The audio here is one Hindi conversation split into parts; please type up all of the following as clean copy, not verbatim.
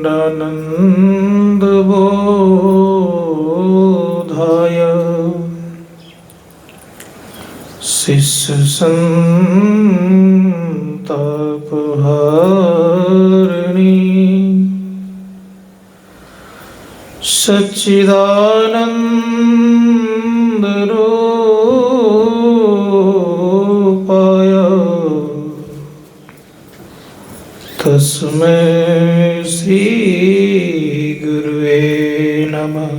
अखण्डानन्दबोधाय शिष्यसन्तापहारिणी सच्चिदानन्दरूपाय तस्मै श्री गुरुवे नमः।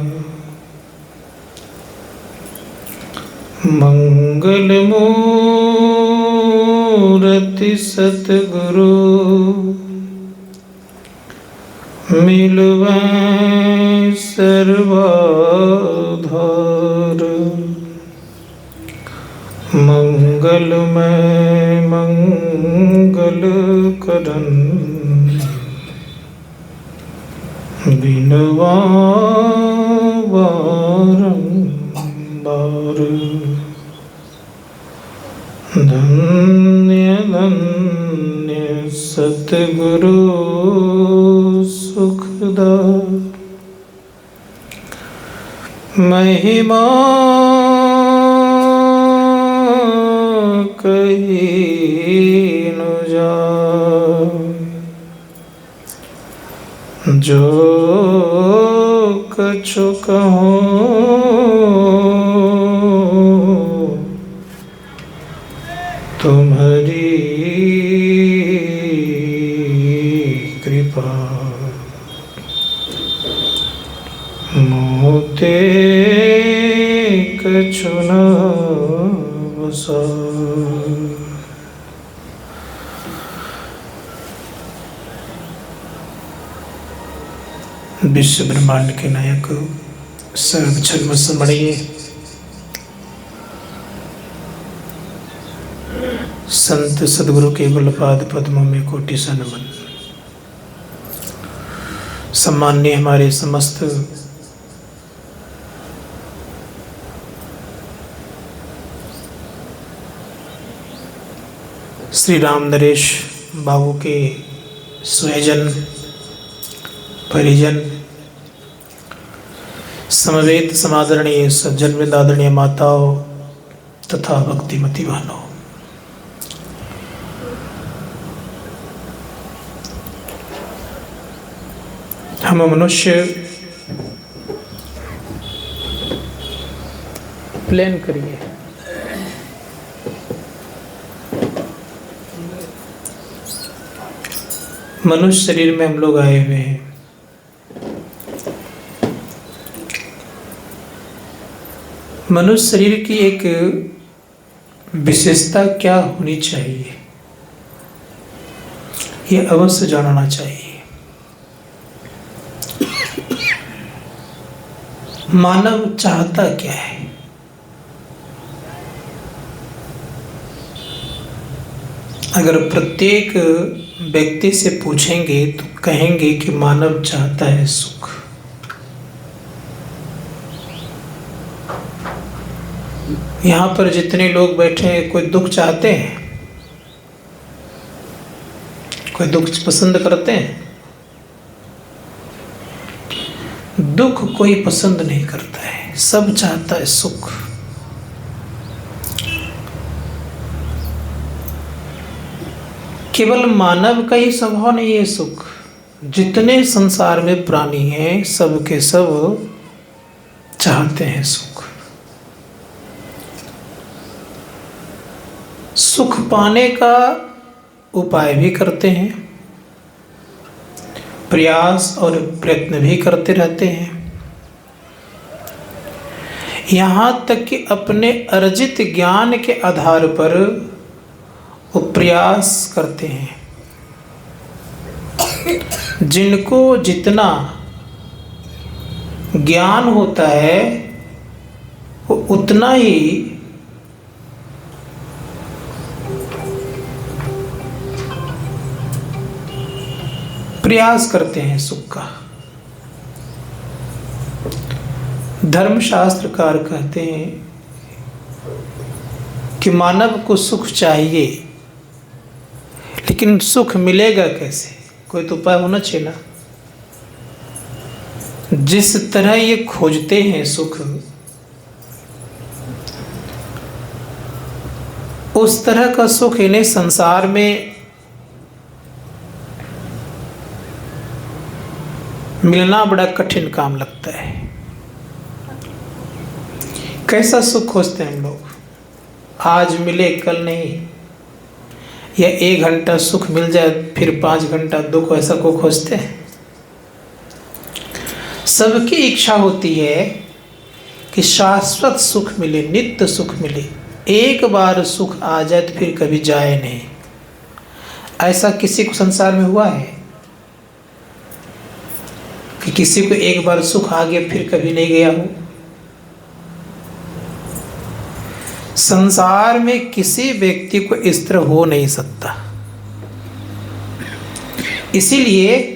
मंगलमूर्ति सतगुरु मिलवै सर्वाधार। मंगलमय मंगल करन बिनवा बारंबार। धन्य धन्य सतगुरु सुखदार। महिमा कही न जाए, जो कछु कहूँ तुम्हारी कृपा। मोते कछु न बसा। विश्व ब्रह्मांड के नायक सर्व क्षण समणीय संत सदगुरु के गुलपाद पद्मों में कोटि सा नमन। सम्मान्य हमारे समस्त श्री राम नरेश बाबू के स्वजन परिजन, समवेत समादरणीय सज्जन वृंद, आदरणीय माताओं तथा भक्तिमती बहनों, हम मनुष्य प्लेन करिए मनुष्य शरीर में हम लोग आए हुए हैं। मनुष्य शरीर की एक विशेषता क्या होनी चाहिए, ये अवश्य जानना चाहिए। मानव चाहता क्या है? अगर प्रत्येक व्यक्ति से पूछेंगे तो कहेंगे कि मानव चाहता है सुख। यहाँ पर जितने लोग बैठे हैं, कोई दुख चाहते हैं? कोई दुख पसंद करते हैं? दुख कोई पसंद नहीं करता है, सब चाहता है सुख। केवल मानव का ही स्वभाव नहीं है सुख। जितने संसार में प्राणी हैं, सब के सब चाहते हैं सुख। सुख पाने का उपाय भी करते हैं, प्रयास और प्रयत्न भी करते रहते हैं। यहाँ तक कि अपने अर्जित ज्ञान के आधार पर वो प्रयास करते हैं। जिनको जितना ज्ञान होता है वो उतना ही प्रयास करते हैं सुख का। धर्मशास्त्रकार कहते हैं कि मानव को सुख चाहिए, लेकिन सुख मिलेगा कैसे? कोई तो उपाय होना चाहिए ना। जिस तरह ये खोजते हैं सुख, उस तरह का सुख इन्हें संसार में मिलना बड़ा कठिन काम लगता है। कैसा सुख खोजते हैं हम लोग? आज मिले कल नहीं, या 1 घंटा सुख मिल जाए फिर 5 घंटा दुख, ऐसा को खोजते हैं? सबकी इच्छा होती है कि शाश्वत सुख मिले, नित्य सुख मिले, एक बार सुख आ जाए तो फिर कभी जाए नहीं। ऐसा किसी को संसार में हुआ है कि किसी को एक बार सुख आ गया फिर कभी नहीं गया हो? संसार में किसी व्यक्ति को इस तरह हो नहीं सकता। इसीलिए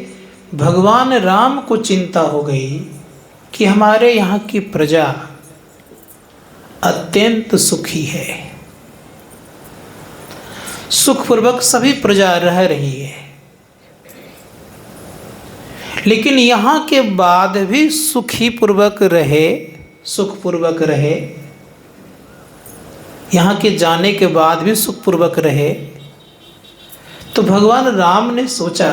भगवान राम को चिंता हो गई कि हमारे यहाँ की प्रजा अत्यंत सुखी है, सुखपूर्वक सभी प्रजा रह रही है, लेकिन यहाँ के बाद भी सुखपूर्वक रहे, यहाँ के जाने के बाद भी सुखपूर्वक रहे। तो भगवान राम ने सोचा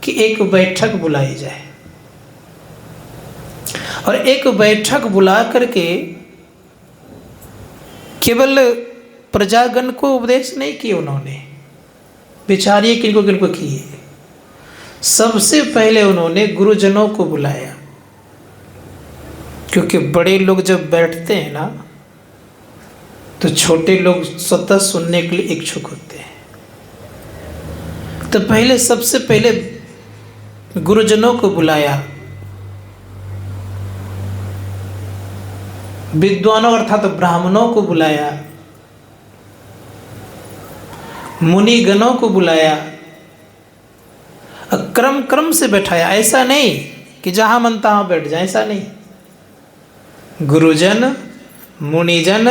कि एक बैठक बुलाई जाए, और एक बैठक बुला करके केवल प्रजागण को उपदेश नहीं किए उन्होंने, विचारिए किनको किनको किए। सबसे पहले उन्होंने गुरुजनों को बुलाया, क्योंकि बड़े लोग जब बैठते हैं ना तो छोटे लोग स्वतः सुनने के लिए इच्छुक होते हैं। तो पहले सबसे पहले गुरुजनों को बुलाया, विद्वानों अर्थात ब्राह्मणों को बुलाया, मुनिगणों को बुलाया, क्रम क्रम से बैठाया। ऐसा नहीं कि जहां मन तहां बैठ जाए, ऐसा नहीं। गुरुजन, मुनिजन,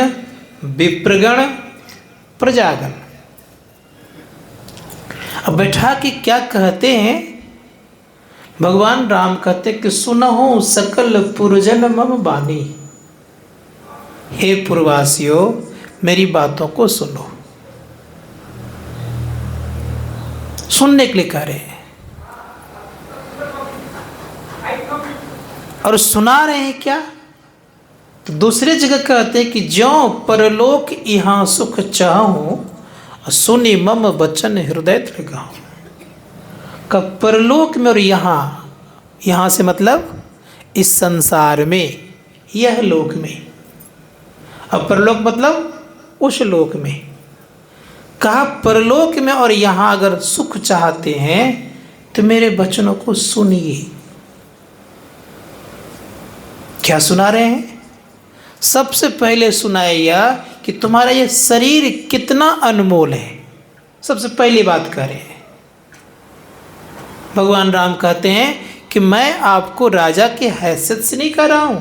विप्रगण, प्रजागण। अब बैठा के क्या कहते हैं? भगवान राम कहते कि सुनहु सकल पुरजन मम बानी। हे पुरवासियों, मेरी बातों को सुनो। सुनने के लिए कह रहे हैं और सुना रहे हैं क्या? तो दूसरे जगह कहते हैं कि ज्यों परलोक यहाँ सुख चाहूं, सुनी मम बचन हृदय लगाऊं। का परलोक में और यहाँ से मतलब इस संसार में, यह लोक में। अब परलोक मतलब उस लोक में। कहा परलोक में और यहाँ अगर सुख चाहते हैं तो मेरे वचनों को सुनिए। क्या सुना रहे हैं? सबसे पहले सुनाया कि तुम्हारा ये शरीर कितना अनमोल है। सबसे पहली बात कह रहे हैं। भगवान राम कहते हैं कि मैं आपको राजा की हैसियत से नहीं कह रहा हूं,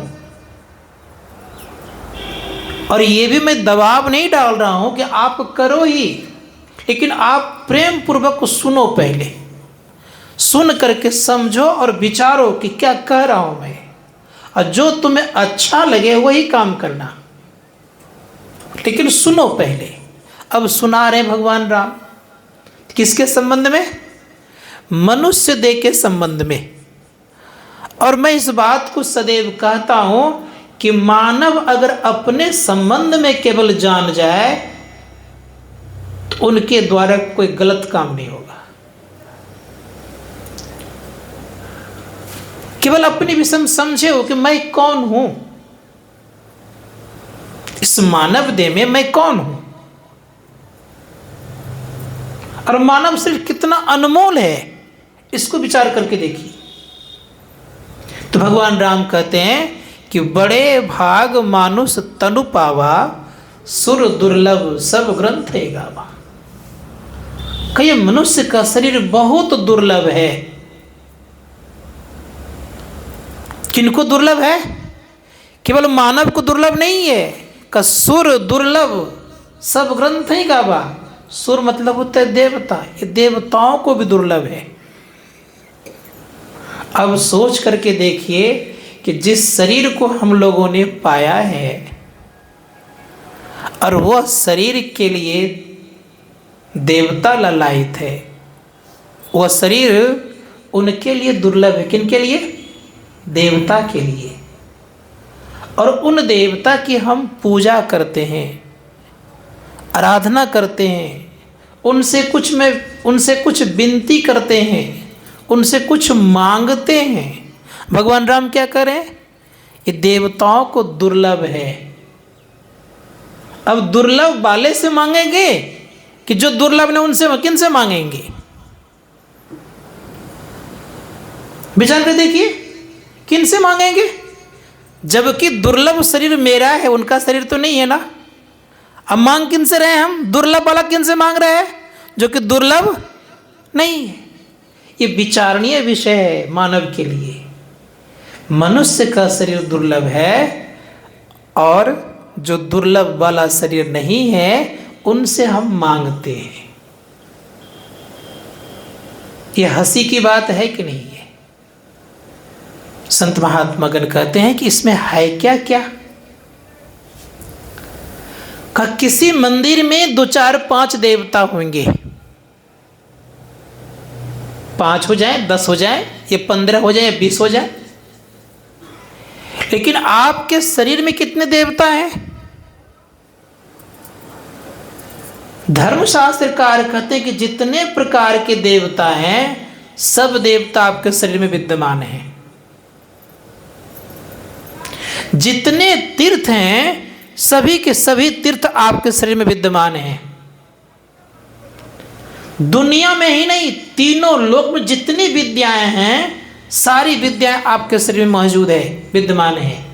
और ये भी मैं दबाव नहीं डाल रहा हूं कि आप करो ही, लेकिन आप प्रेम पूर्वक सुनो। पहले सुन करके समझो और विचारो कि क्या कह रहा हूं मैं, और जो तुम्हें अच्छा लगे वही काम करना, लेकिन सुनो पहले। अब सुना रहे भगवान राम किसके संबंध में? मनुष्य देह के संबंध में। और मैं इस बात को सदैव कहता हूं कि मानव अगर अपने संबंध में केवल जान जाए तो उनके द्वारा कोई गलत काम नहीं होगा। केवल अपनी विषम समझे हो कि मैं कौन हूं, इस मानव देह में मैं कौन हूं, और मानव शरीर कितना अनमोल है, इसको विचार करके देखिए। तो भगवान राम कहते हैं कि बड़े भाग मानुष तनु पावा, सुर दुर्लभ सब ग्रंथ है गावा। कहिए मनुष्य का शरीर बहुत दुर्लभ है। किनको दुर्लभ है? केवल मानव को दुर्लभ नहीं है, का सुर दुर्लभ सब ग्रंथ ही गावा। सुर मतलब होता है देवता, ये देवताओं को भी दुर्लभ है। अब सोच करके देखिए कि जिस शरीर को हम लोगों ने पाया है और वह शरीर के लिए देवता ललायित है, वह शरीर उनके लिए दुर्लभ है। किनके लिए? देवता के लिए। और उन देवता की हम पूजा करते हैं, आराधना करते हैं, उनसे कुछ विनती करते हैं, उनसे कुछ मांगते हैं। भगवान राम क्या करें? ये देवताओं को दुर्लभ है। अब दुर्लभ वाले से मांगेंगे कि जो दुर्लभ ने उनसे, किन से मांगेंगे? विचार कर देखिए, किन से मांगेंगे? जबकि दुर्लभ शरीर मेरा है, उनका शरीर तो नहीं है ना। अब मांग किन से रहे हैं हम? दुर्लभ वाला किन से मांग रहे हैं जो कि दुर्लभ नहीं है। ये विचारणीय विषय है मानव के लिए। मनुष्य का शरीर दुर्लभ है और जो दुर्लभ वाला शरीर नहीं है उनसे हम मांगते हैं। ये हंसी की बात है कि नहीं है? संत महात्मागण कहते हैं कि इसमें है क्या क्या? का किसी मंदिर में 2 4 5 देवता होंगे, 5 हो जाए, 10 हो जाए, ये 15 हो जाए, 20 हो जाए, लेकिन आपके शरीर में कितने देवता हैं? धर्मशास्त्रकार कहते हैं कि जितने प्रकार के देवता हैं सब देवता आपके शरीर में विद्यमान हैं। जितने तीर्थ हैं सभी के सभी तीर्थ आपके शरीर में विद्यमान हैं। दुनिया में ही नहीं, तीनों लोक में जितनी विद्याएं हैं सारी विद्याएं आपके शरीर में मौजूद है, विद्यमान है।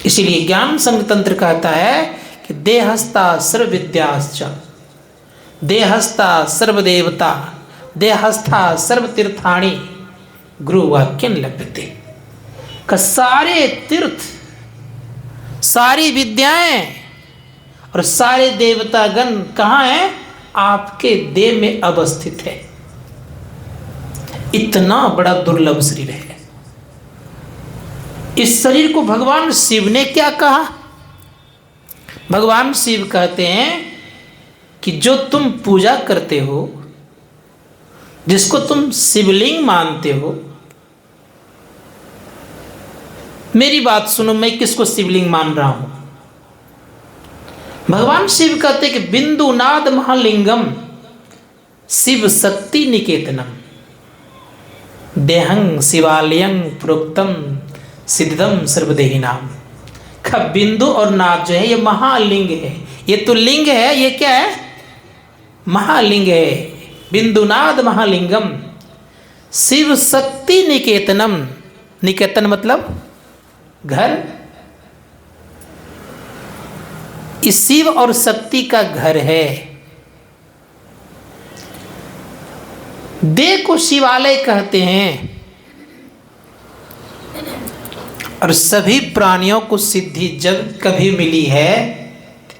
इसीलिए ज्ञान संघ तंत्र कहता है कि देहस्था सर्व विद्याश्च, देहस्था सर्व देवता, देहस्था सर्व तीर्थाणि गुरुवाक्यं लभ्यते। का सारे तीर्थ, सारी विद्याएं और सारे देवतागण कहाँ हैं? आपके देह में अवस्थित है। इतना बड़ा दुर्लभ शरीर है। इस शरीर को भगवान शिव ने क्या कहा? भगवान शिव कहते हैं कि जो तुम पूजा करते हो, जिसको तुम शिवलिंग मानते हो, मेरी बात सुनो, मैं किसको शिवलिंग मान रहा हूं? भगवान शिव कहते कि बिंदुनाद महालिंगम शिव शक्ति निकेतनम देहं शिवालयं प्रोक्तम सिद्धम सर्वदेही नाम। का बिंदु और नाद जो है ये महालिंग है। ये तो लिंग है, ये क्या है? महालिंग है। बिंदुनाद महालिंगम शिव शक्ति निकेतनम। निकेतन मतलब घर। इस शिव और शक्ति का घर है। देह को शिवालय कहते हैं और सभी प्राणियों को सिद्धि जब कभी मिली है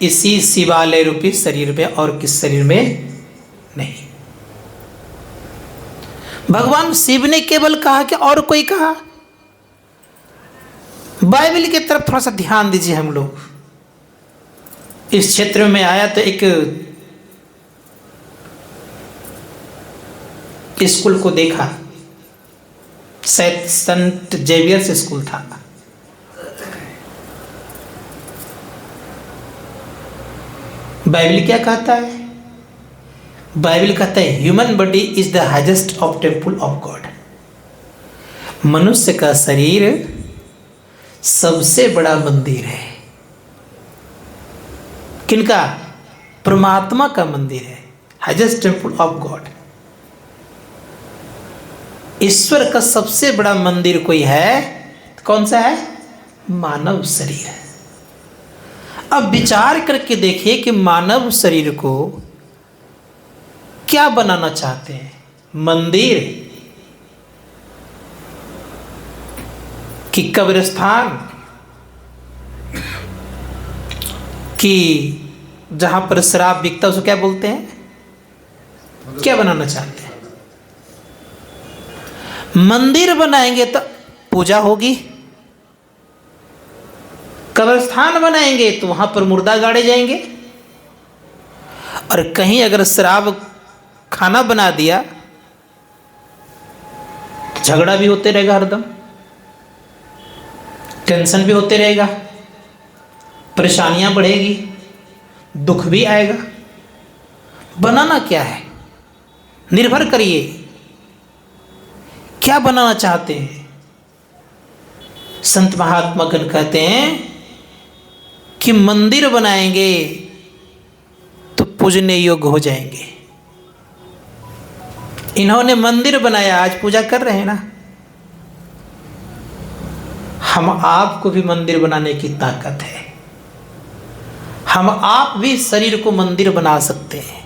इसी शिवालय रूपी शरीर में, और किस शरीर में नहीं। भगवान शिव ने केवल कहा कि और कोई कहा? बाइबल की तरफ थोड़ा सा ध्यान दीजिए। हम लोग इस क्षेत्र में आया तो एक स्कूल को देखा, सेंट जेवियर्स स्कूल था। बाइबल क्या कहता है? बाइबल कहता है human body is the highest of temple of God. मनुष्य का शरीर सबसे बड़ा मंदिर है। किनका? परमात्मा का मंदिर है, हाईएस्ट टेम्पल ऑफ गॉड। ईश्वर का सबसे बड़ा मंदिर कोई है, कौन सा है? मानव शरीर है। अब विचार करके देखिए कि मानव शरीर को क्या बनाना चाहते हैं? मंदिर कि कब्रिस्तान कि जहां पर शराब बिकता है उसको क्या बोलते हैं? क्या बनाना चाहते हैं? मंदिर बनाएंगे तो पूजा होगी, कब्रस्थान बनाएंगे तो वहां पर मुर्दा गाड़े जाएंगे, और कहीं अगर शराब खाना बना दिया तो झगड़ा भी होते रहेगा, हरदम टेंशन भी होते रहेगा, परेशानियां बढ़ेगी, दुख भी आएगा। बनाना क्या है, निर्भर करिए क्या बनाना चाहते हैं। संत महात्मा गण कहते हैं कि मंदिर बनाएंगे तो पूजने योग्य हो जाएंगे। इन्होंने मंदिर बनाया, आज पूजा कर रहे हैं ना। हम आपको भी मंदिर बनाने की ताकत है, हम आप भी शरीर को मंदिर बना सकते हैं।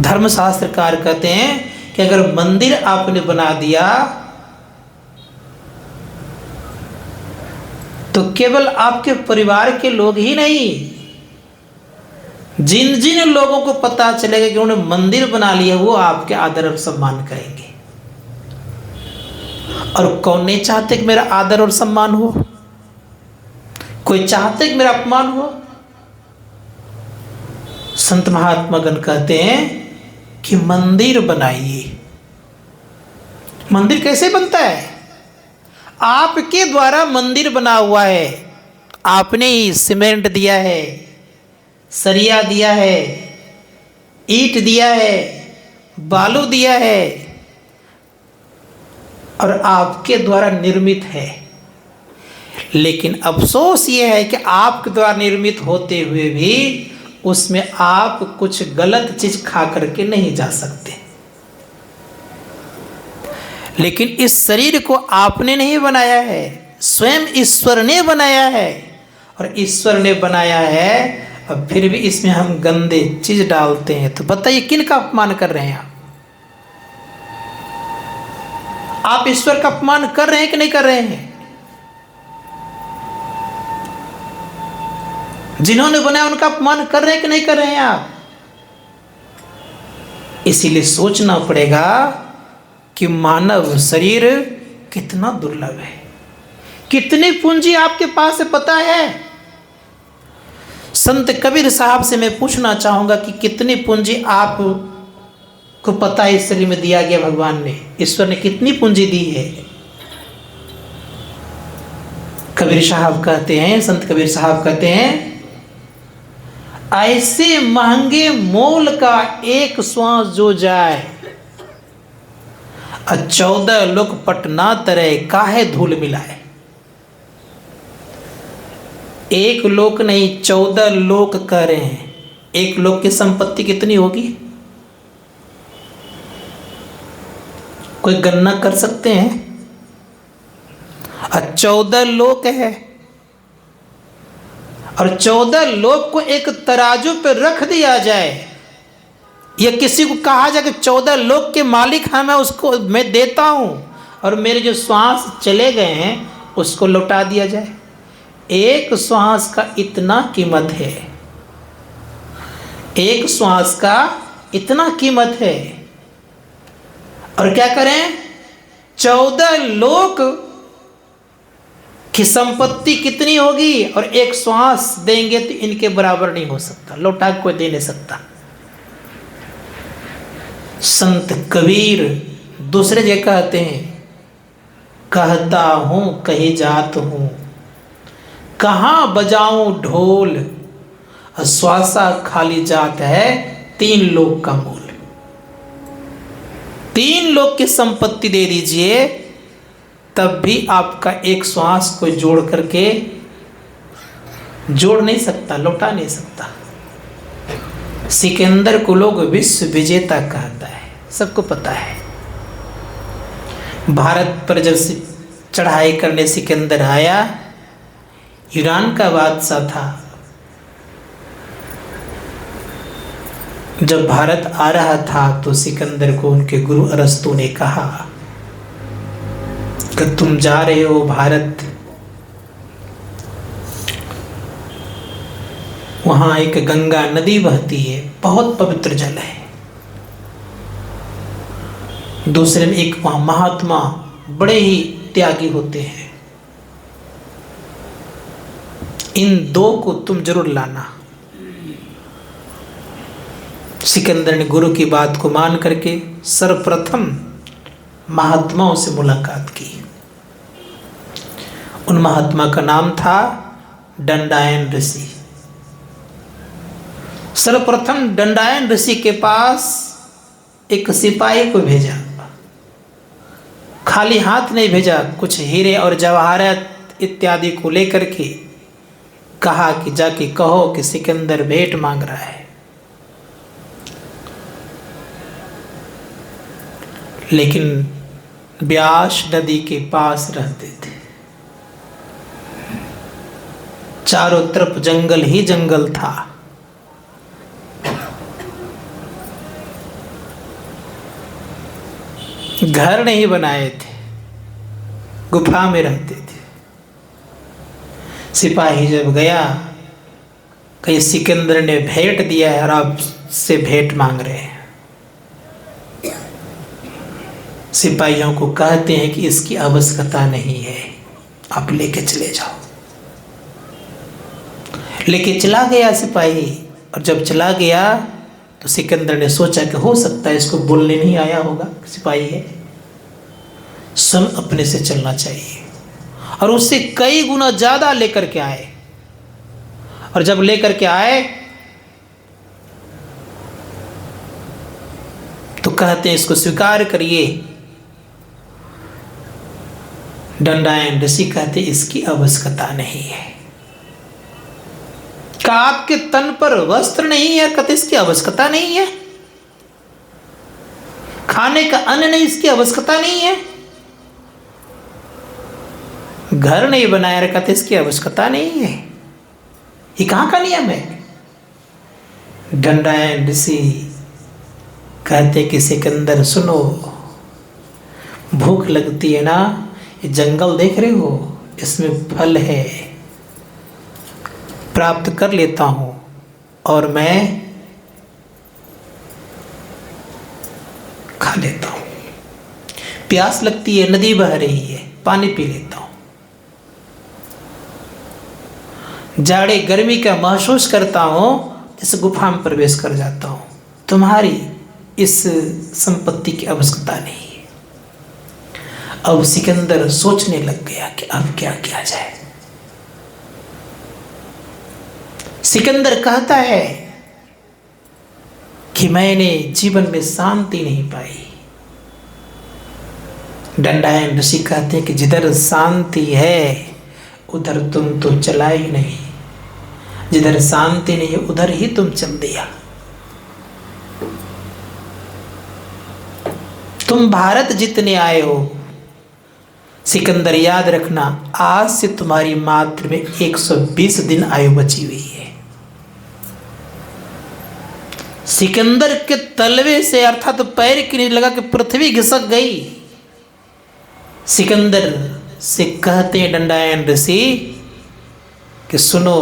धर्मशास्त्रकार कहते हैं कि अगर मंदिर आपने बना दिया तो केवल आपके परिवार के लोग ही नहीं, जिन जिन लोगों को पता चलेगा कि उन्होंने मंदिर बना लिया वो आपके आदर और सम्मान करेंगे। और कौन नहीं चाहते कि मेरा आदर और सम्मान हो? कोई चाहते कि मेरा अपमान हो? संत महात्मा गण कहते हैं कि मंदिर बनाइए। मंदिर कैसे बनता है? आपके द्वारा मंदिर बना हुआ है, आपने ही सीमेंट दिया है, सरिया दिया है, ईंट दिया है, बालू दिया है, और आपके द्वारा निर्मित है। लेकिन अफसोस ये है कि आपके द्वारा निर्मित होते हुए भी उसमें आप कुछ गलत चीज खा करके नहीं जा सकते। लेकिन इस शरीर को आपने नहीं बनाया है, स्वयं ईश्वर ने बनाया है। और ईश्वर ने बनाया है और फिर भी इसमें हम गंदे चीज डालते हैं, तो बताइए किन का अपमान कर रहे हैं आप ईश्वर का अपमान कर रहे हैं कि नहीं कर रहे हैं? जिन्होंने बनाया उनका अपमान कर रहे हैं कि नहीं कर रहे हैं आप? इसीलिए सोचना पड़ेगा कि मानव शरीर कितना दुर्लभ है, कितनी पूंजी आपके पास है पता है? संत कबीर साहब से मैं पूछना चाहूंगा कि कितनी पूंजी आप को पता है इस शरीर में दिया गया भगवान ने, ईश्वर ने कितनी पूंजी दी है? कबीर साहब कहते हैं, संत कबीर साहब कहते हैं, ऐसे महंगे मोल का एक श्वास जो जाए, 14 लोक पटना तरह काहे धूल मिलाए। एक लोक नहीं 14 लोक कह रहे हैं। एक लोक की संपत्ति कितनी होगी? कोई गणना कर सकते हैं? 14 लोक है, और 14 लोक को एक तराजू पर रख दिया जाए, या किसी को कहा जाए कि 14 लोक के मालिक हैं, मैं उसको मैं देता हूं, और मेरे जो श्वास चले गए हैं उसको लौटा दिया जाए। एक श्वास का इतना कीमत है, एक श्वास का इतना कीमत है। और क्या करें? 14 लोक की संपत्ति कितनी होगी, और एक श्वास देंगे तो इनके बराबर नहीं हो सकता, लौटा कोई दे नहीं सकता। संत कबीर दूसरे जगह कहते हैं, कहता हूं कहीं जात हूं, कहां बजाऊं ढोल, श्वासा खाली जात है 3 लोक का मूल। 3 लोक की संपत्ति दे दीजिए, तब भी आपका एक श्वास को जोड़ करके जोड़ नहीं सकता, लौटा नहीं सकता। सिकंदर को लोग विश्व विजेता कहता है, सबको पता है। भारत पर जब चढ़ाई करने सिकंदर आया, ईरान का बादशाह था, जब भारत आ रहा था तो सिकंदर को उनके गुरु अरस्तु ने कहा कि तुम जा रहे हो भारत, वहां एक गंगा नदी बहती है, बहुत पवित्र जल है, दूसरे में एक महात्मा बड़े ही त्यागी होते हैं। इन दो को तुम जरूर लाना। सिकंदर ने गुरु की बात को मान करके सर्वप्रथम महात्माओं से मुलाकात की। उन महात्मा का नाम था दंडायन ऋषि। सर्वप्रथम दंडायन ऋषि के पास एक सिपाही को भेजा। खाली हाथ नहीं भेजा, कुछ हीरे और जवाहरात इत्यादि को लेकर के कहा कि जाके कहो कि सिकंदर भेंट मांग रहा है। लेकिन व्यास नदी के पास रहते थे, चारों तरफ जंगल ही जंगल था। घर नहीं बनाए थे, गुफा में रहते थे। सिपाही जब गया, कहीं सिकंदर ने भेंट दिया है और आप से भेंट मांग रहे हैं। सिपाहियों को कहते हैं कि इसकी आवश्यकता नहीं है, आप लेके चले जाओ। लेके चला गया सिपाही, और जब चला गया तो सिकंदर ने सोचा कि हो सकता है इसको बोलने नहीं आया होगा, सिपाही है, स्वयं अपने से चलना चाहिए। और उससे कई गुना ज्यादा लेकर के आए। और जब लेकर के आए तो कहते हैं इसको स्वीकार करिए। दंडायन ऋषि कहते इसकी आवश्यकता नहीं है। क्या आपके तन पर वस्त्र नहीं है? कहते इसकी आवश्यकता नहीं है। खाने का अन्न नहीं, इसकी आवश्यकता नहीं है। घर नहीं बनाया रखा, तो इसकी आवश्यकता नहीं है। ये कहां का नियम है? दंडायन ऋषि कहते कि सिकंदर सुनो, भूख लगती है ना, ये जंगल देख रहे हो, इसमें फल है, प्राप्त कर लेता हूं और मैं खा लेता हूं। प्यास लगती है, नदी बह रही है, पानी पी लेता हूं। जाड़े गर्मी का महसूस करता हूं, इस गुफा में प्रवेश कर जाता हूं। तुम्हारी इस संपत्ति की आवश्यकता नहीं है। अब सिकंदर सोचने लग गया कि अब क्या किया जाए। सिकंदर कहता है कि मैंने जीवन में शांति नहीं पाई। दंडायन ऋषि कहते हैं कि जिधर शांति है उधर तुम तो चला ही नहीं, जिधर शांति नहीं है उधर ही तुम चल दिया। तुम भारत जीतने आए हो। सिकंदर याद रखना, आज से तुम्हारी मात्र में 120 दिन आयु बची हुई है। सिकंदर के तलवे से अर्थात पैर की नीचे लगा के पृथ्वी घिसक गई। सिकंदर से कहते हैं दंडायन ऋषि कि सुनो,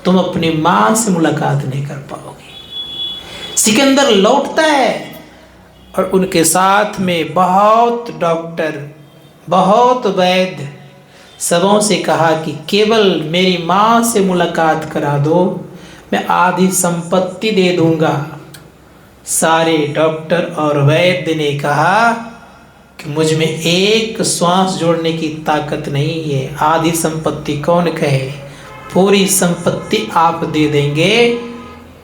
तुम अपनी मां से मुलाकात नहीं कर पाओगे। सिकंदर लौटता है और उनके साथ में बहुत डॉक्टर, बहुत वैद्य, सबों से कहा कि केवल मेरी मां से मुलाकात करा दो, मैं आधी संपत्ति दे दूंगा। सारे डॉक्टर और वैद्य ने कहा कि मुझ में एक श्वास जोड़ने की ताकत नहीं है, आधी संपत्ति कौन कहे, पूरी संपत्ति आप दे देंगे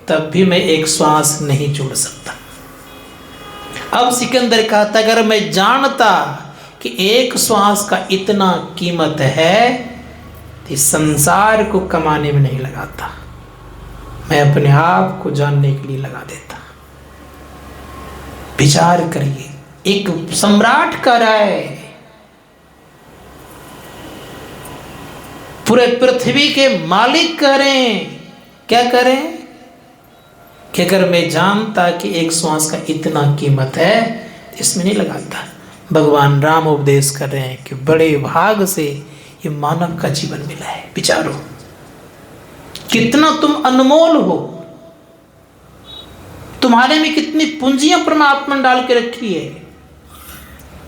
तब भी मैं एक श्वास नहीं जोड़ सकता। अब सिकंदर कहता, अगर मैं जानता कि एक श्वास का इतना कीमत है तो संसार को कमाने में नहीं लगाता, मैं अपने आप को जानने के लिए लगा देता। विचार करिए, एक सम्राट कर रहा है, पूरे पृथ्वी के मालिक करें, क्या करें कि अगर मैं जानता कि एक श्वास का इतना कीमत है इसमें नहीं लगाता। भगवान राम उपदेश कर रहे हैं कि बड़े भाग से ये मानव का जीवन मिला है। विचारो कितना तुम अनमोल हो, तुम्हारे में कितनी पूंजियां परमात्मा ने डाल के रखी है।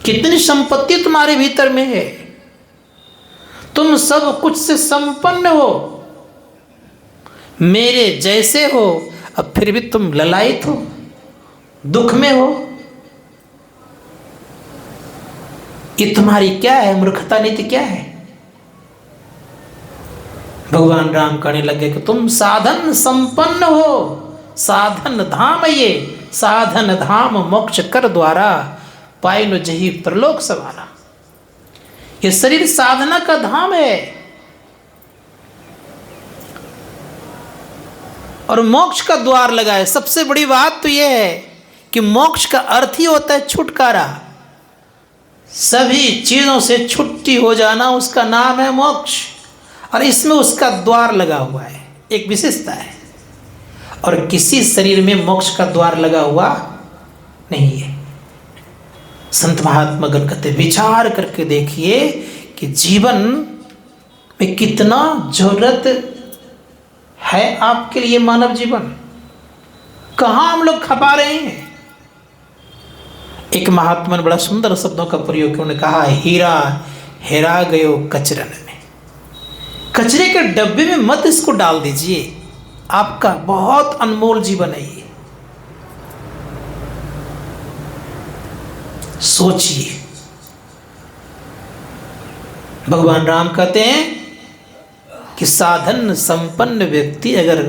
कितनी संपत्ति तुम्हारे भीतर में है, तुम सब कुछ से संपन्न हो, मेरे जैसे हो, अब फिर भी तुम ललायित हो, दुख में हो। ये तुम्हारी क्या है मूर्खता नीति, क्या है? भगवान राम कहने लगे कि तुम साधन संपन्न हो, साधन धाम, ये साधन धाम मोक्ष कर द्वारा पाइनो जही प्रलोक सवारा। ये शरीर साधना का धाम है और मोक्ष का द्वार लगा है। सबसे बड़ी बात तो यह है कि मोक्ष का अर्थ ही होता है छुटकारा, सभी चीजों से छुट्टी हो जाना, उसका नाम है मोक्ष। और इसमें उसका द्वार लगा हुआ है, एक विशेषता है। और किसी शरीर में मोक्ष का द्वार लगा हुआ नहीं है। संत महात्मा गण कहते विचार करके देखिए कि जीवन में कितना जरूरत है आपके लिए मानव जीवन, कहाँ हम लोग खपा रहे हैं। एक महात्मा ने बड़ा सुंदर शब्दों का प्रयोग किया, उन्होंने कहा हीरा हेरा गयो कचरन में। कचरे के डब्बे में मत इसको डाल दीजिए, आपका बहुत अनमोल जीवन है ये। सोचिए, भगवान राम कहते हैं कि साधन संपन्न व्यक्ति अगर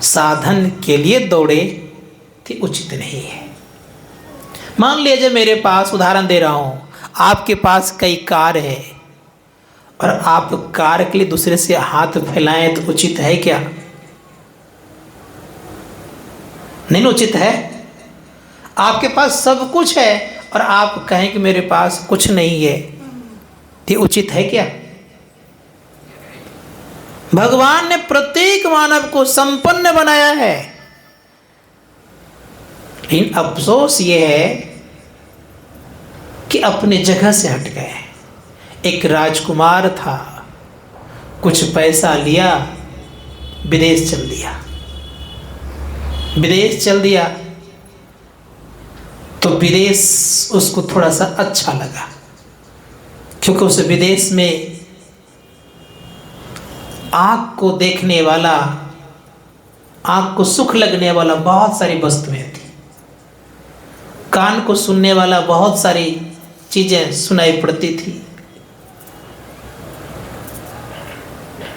साधन के लिए दौड़े तो उचित नहीं है। मान लीजिए मेरे पास, उदाहरण दे रहा हूं, आपके पास कई कार है और आप कार के लिए दूसरे से हाथ फैलाएं तो उचित है क्या? नहीं उचित है। आपके पास सब कुछ है और आप कहें कि मेरे पास कुछ नहीं है, ये उचित है क्या? भगवान ने प्रत्येक मानव को संपन्न बनाया है, लेकिन अफसोस ये है कि अपने जगह से हट गए। एक राजकुमार था, कुछ पैसा लिया, विदेश चल दिया। विदेश चल दिया तो विदेश उसको थोड़ा सा अच्छा लगा, क्योंकि उस विदेश में आँख को देखने वाला, आँख को सुख लगने वाला बहुत सारी वस्तुएं थी, कान को सुनने वाला बहुत सारी चीजें सुनाई पड़ती थी,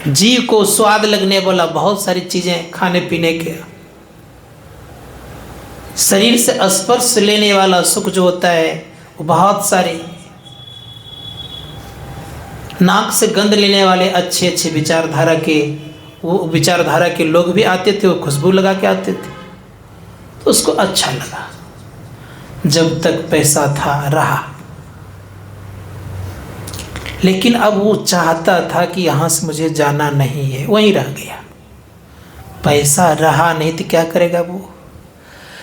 जीव को स्वाद लगने वाला बहुत सारी चीजें खाने पीने के, शरीर से स्पर्श लेने वाला सुख जो होता है वो बहुत सारे, नाक से गंध लेने वाले अच्छे अच्छे विचारधारा के, वो विचारधारा के लोग भी आते थे, वो खुशबू लगा के आते थे, तो उसको अच्छा लगा। जब तक पैसा था रहा, लेकिन अब वो चाहता था कि यहाँ से मुझे जाना नहीं है, वहीं रह गया। पैसा रहा नहीं तो क्या करेगा वो?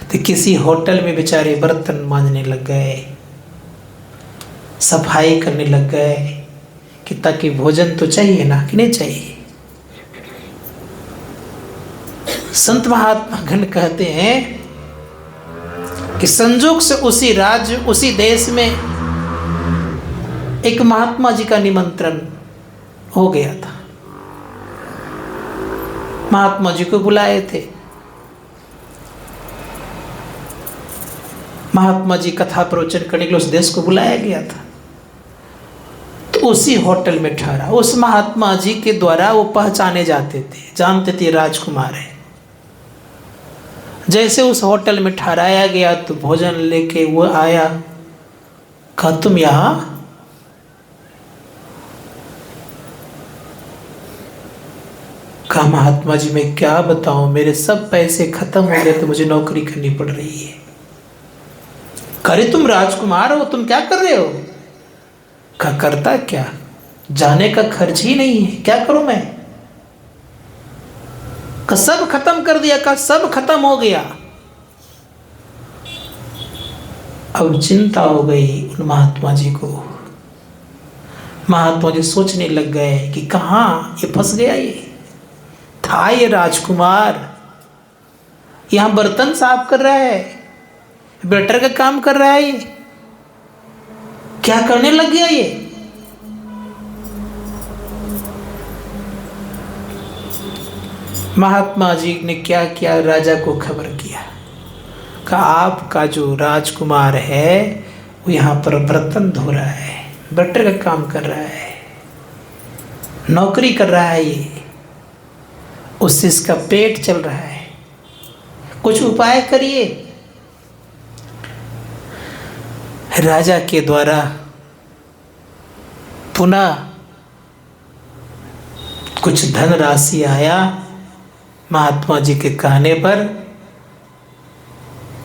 तो किसी होटल में बेचारे बर्तन मांजने लग गए, सफाई करने लग गए, कि ताकि भोजन तो चाहिए ना, कि नहीं चाहिए। संत महात्मा गण कहते हैं कि संजोग से उसी राज्य, उसी देश में एक महात्मा जी का निमंत्रण हो गया था। महात्मा जी को बुलाए थे, महात्मा जी कथा प्रवचन करने के लिए उस देश को बुलाया गया था। तो उसी होटल में ठहरा। उस महात्मा जी के द्वारा वो पहचाने जाते थे, जानते थे राजकुमार है। जैसे उस होटल में ठहराया गया तो भोजन लेके वो आया, कहा तुम यहाँ? कहा महात्मा जी मैं क्या बताऊं, मेरे सब पैसे खत्म हो गए तो मुझे नौकरी करनी पड़ रही है। करे तुम राजकुमार हो, तुम क्या कर रहे हो? कहा करता क्या, जाने का खर्च ही नहीं है, क्या करूं मैं? का सब खत्म कर दिया, का सब खत्म हो गया। अब चिंता हो गई उन महात्मा जी को। महात्मा जी सोचने लग गए कि कहाँ ये फंस गया, ये था ये राजकुमार, यहां बर्तन साफ कर रहा है, वेटर का काम कर रहा है ये, क्या करने लग गया ये। महात्मा जी ने क्या किया, राजा को खबर किया, कहा आपका जो राजकुमार है वो यहाँ पर बर्तन धो रहा है, वेटर का काम कर रहा है, नौकरी कर रहा है ये, उससे इसका पेट चल रहा है, कुछ उपाय करिए। राजा के द्वारा पुनः कुछ धनराशि आया, महात्मा जी के कहने पर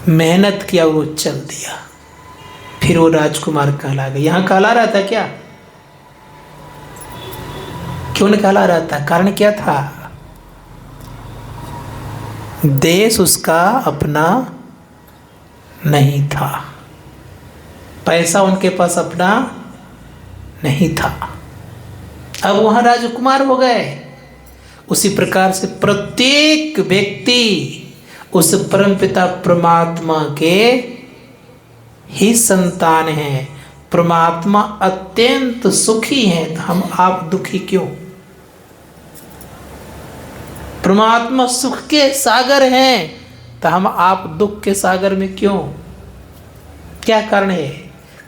मेहनत किया, वो चल दिया, फिर वो राजकुमार कहला गया। यहाँ कहला रहा था क्या, क्यों नहीं कहला रहा था, कारण क्या था, देश उसका अपना नहीं था, पैसा उनके पास अपना नहीं था, अब वहाँ राजकुमार हो गए। उसी प्रकार से प्रत्येक व्यक्ति उस परमपिता परमात्मा के ही संतान हैं। परमात्मा अत्यंत सुखी हैं, तो हम आप दुखी क्यों। परमात्मा सुख के सागर हैं, तो हम आप दुख के सागर में क्यों। क्या कारण है,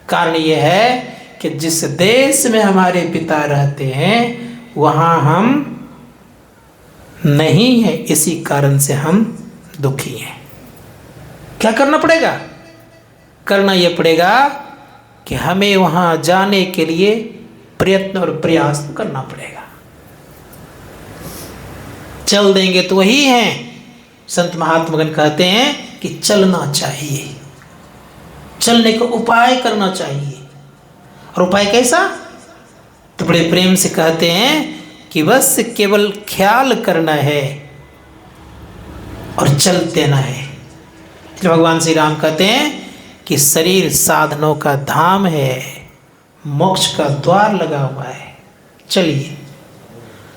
कारण यह है कि जिस देश में हमारे पिता रहते हैं वहाँ हम नहीं है, इसी कारण से हम दुखी हैं। क्या करना पड़ेगा, करना यह पड़ेगा कि हमें वहाँ जाने के लिए प्रयत्न और प्रयास करना पड़ेगा। चल देंगे तो वही हैं। संत महात्मागण कहते हैं कि चलना चाहिए, चलने का उपाय करना चाहिए। और उपाय कैसा, तो बड़े प्रेम से कहते हैं कि बस केवल ख्याल करना है और चल देना है। तो भगवान श्री राम कहते हैं कि शरीर साधनों का धाम है, मोक्ष का द्वार लगा हुआ है। चलिए,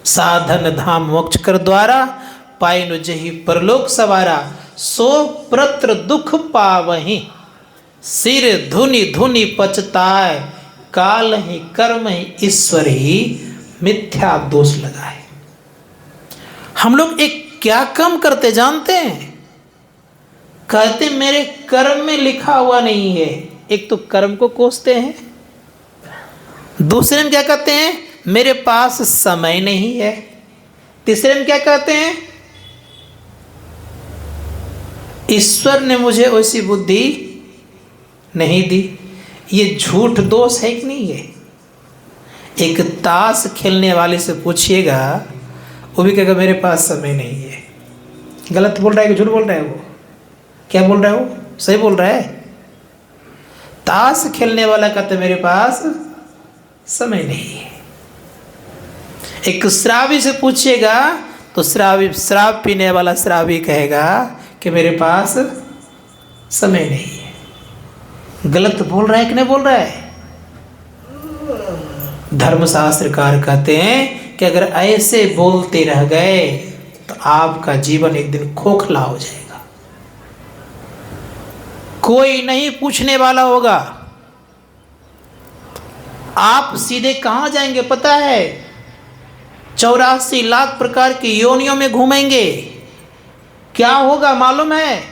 साधन धाम मोक्ष कर द्वारा, पाइनु जही परलोक सवारा, सो प्रत्र दुख पावहीं, सिर धुनि धुनि पचताय, काल ही कर्म ही ईश्वर ही मिथ्या दोष लगाए। हम लोग एक क्या कम करते जानते हैं, कहते मेरे कर्म में लिखा हुआ नहीं है। एक तो कर्म को कोसते हैं, दूसरे में क्या कहते हैं, मेरे पास समय नहीं है। तीसरे में क्या कहते हैं, ईश्वर ने मुझे वैसी बुद्धि नहीं दी। ये झूठ दोष है कि नहीं है। एक ताश खेलने वाले से पूछिएगा, वो भी कहेगा मेरे पास समय नहीं है। गलत बोल रहा है कि झूठ बोल रहा है, वो क्या बोल रहा है, वो सही बोल रहा है। ताश खेलने वाला कहते मेरे पास समय नहीं है। एक श्रावी से पूछिएगा तो शराब पीने वाला श्रावी कहेगा कि मेरे पास समय नहीं है। गलत बोल रहा है कि नहीं बोल रहा है। धर्मशास्त्रकार कहते हैं कि अगर ऐसे बोलते रह गए तो आपका जीवन एक दिन खोखला हो जाएगा, कोई नहीं पूछने वाला होगा। आप सीधे कहाँ जाएंगे पता है, 84 लाख प्रकार की योनियों में घूमेंगे। क्या होगा मालूम है,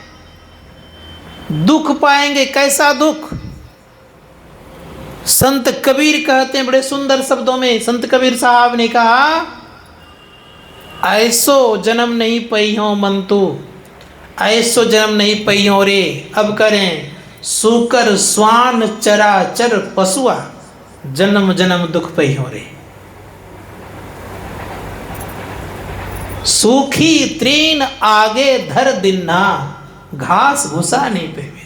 दुख पाएंगे। कैसा दुख, संत कबीर कहते हैं बड़े सुंदर शब्दों में, संत कबीर साहब ने कहा, ऐसो जन्म नहीं पई हो मंतु, ऐसो जन्म नहीं पई हो रे, अब करें सूकर स्वान चराचर पशुआ, जन्म जन्म दुख पई हो रे। सूखी तृण आगे धर दिन्ना, घास भूसा नहीं पे मेरे।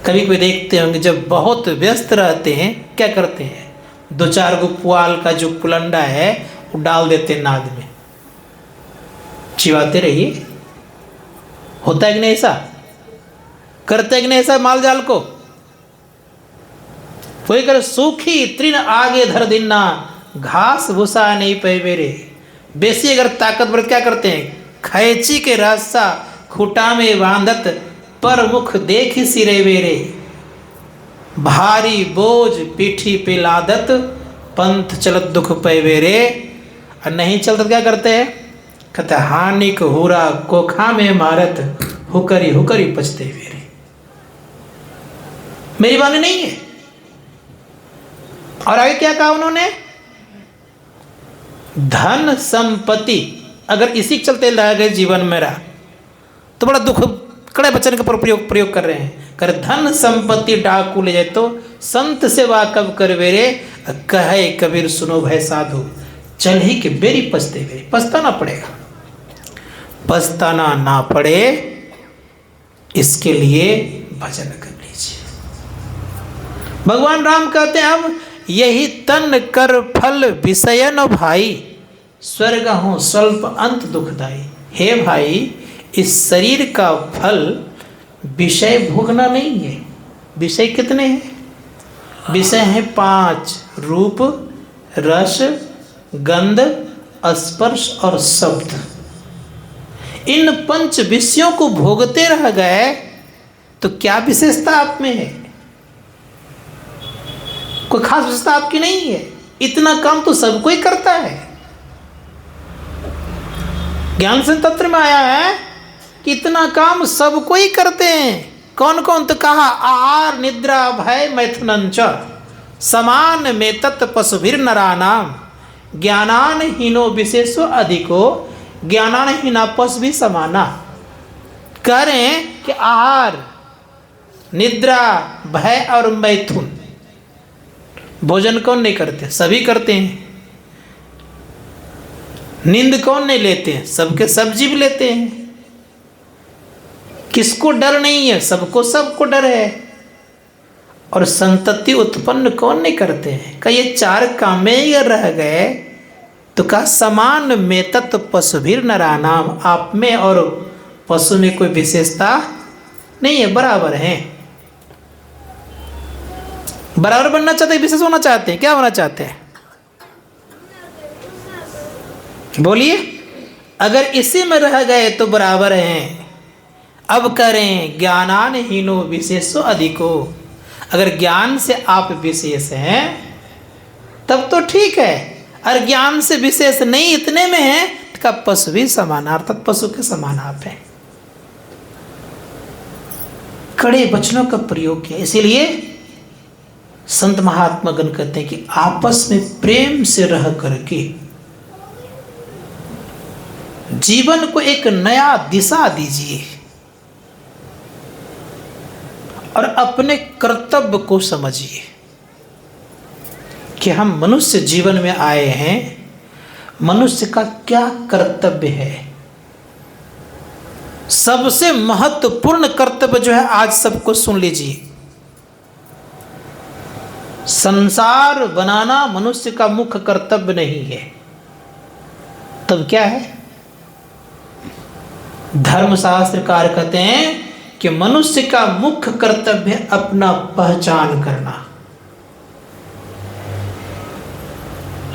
कभी कोई देखते होंगे जब बहुत व्यस्त रहते हैं क्या करते हैं, 2-4 गो पुआल का जो पुलंडा है वो डाल देते नाद में, चिवाते रहिए। होता है कि नहीं ऐसा, करते कि नहीं ऐसा माल जाल को। वही कर, सूखी तृण आगे धर दिन्ना, घास भूसा नहीं पे मेरे। बेसी अगर ताकतवर क्या करते हैं, खैची के रास्ता खूटा में बांधत पर मुख देख सिरे वेरे, भारी बोझ पीठी पे लादत, पंथ चलत दुख पे वेरे। और नहीं चलता तो क्या करते हैं? कहते हानिक हुरा कोखा में मारत, हुकरी हुकरी पछते वेरे। मेरी वाणी नहीं है। और आगे क्या कहा उन्होंने? धन संपत्ति अगर इसी के चलते रह गए जीवन मेरा तो बड़ा दुख, कड़े वचन का प्रयोग कर रहे हैं। कर धन संपत्ति डाकू ले जाए तो संत सेवा कब कर वेरे, कहे कबीर सुनो भय साधु, चल ही के बेरी पछते वेरे। पछताना पड़ेगा, पछताना ना पड़े इसके लिए भजन कर लीजिए। भगवान राम कहते हैं अब यही तन कर फल विषयन भाई, स्वर्ग हो स्वल्प अंत दुखदाई। हे भाई, इस शरीर का फल विषय भोगना नहीं है। विषय कितने हैं? विषय हैं 5, रूप, रस, गंध, स्पर्श और शब्द। इन 5 विषयों को भोगते रह गए तो क्या विशेषता आप में है? कोई खास विशेषता आपकी नहीं है। इतना काम तो सब कोई करता है। ज्ञान संत तत्व में आया है कि इतना काम सब कोई करते हैं। कौन कौन? तो कहा आहार निद्रा भय मैथुनन च, समान में तत् पशुभिर नरानाम, ज्ञानान हीनो विशेषो अधिको, ज्ञानान हीना पशु भी समाना। कह रहे हैं कि आहार, निद्रा, भय और मैथुन, भोजन कौन नहीं करते? सभी करते हैं। नींद कौन नहीं लेते हैं? सबके सब जीव लेते हैं। किसको डर नहीं है? सबको डर है। और संतति उत्पन्न कौन नहीं करते हैं? का ये 4 काम में ये रह गए तो का समान में तत्व पशुभिर नरानाम, आप में और पशु में कोई विशेषता नहीं है, बराबर हैं। बराबर बनना चाहते हैं, विशेष होना चाहते हैं? क्या होना चाहते हैं? बोलिए। अगर इसी में रह गए तो बराबर हैं। अब करें ज्ञानान हीनो विशेषो अधिको, अगर ज्ञान से आप विशेष हैं तब तो ठीक है। और ज्ञान से विशेष नहीं, इतने में है का पशु भी समान, अर्थात पशु के समान आप हैं। कड़े वचनों का प्रयोग किया। इसीलिए संत महात्मा गण कहते हैं कि आपस में प्रेम से रह करके जीवन को एक नया दिशा दीजिए और अपने कर्तव्य को समझिए कि हम मनुष्य जीवन में आए हैं। मनुष्य का क्या कर्तव्य है? सबसे महत्वपूर्ण कर्तव्य जो है आज सबको सुन लीजिए। संसार बनाना मनुष्य का मुख्य कर्तव्य नहीं है। तब क्या है? धर्मशास्त्रकार कहते हैं कि मनुष्य का मुख्य कर्तव्य अपना पहचान करना।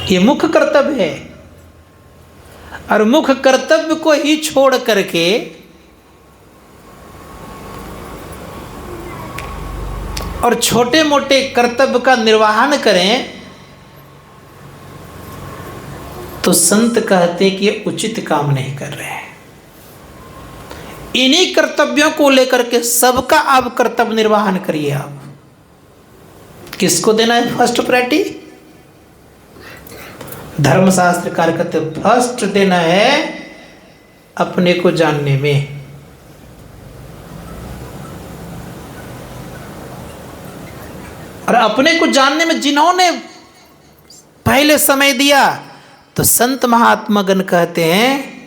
ये मुख्य कर्तव्य है। और मुख्य कर्तव्य को ही छोड़ करके और छोटे मोटे कर्तव्य का निर्वहन करें तो संत कहते हैं कि ये उचित काम नहीं कर रहे हैं। इन्हीं कर्तव्यों को लेकर के सबका आप कर्तव्य निर्वहन करिए। आप किसको देना है फर्स्ट प्रायोरिटी? धर्मशास्त्रकार कहते फर्स्ट देना है अपने को जानने में। और अपने को जानने में जिन्होंने पहले समय दिया तो संत महात्मा गण कहते हैं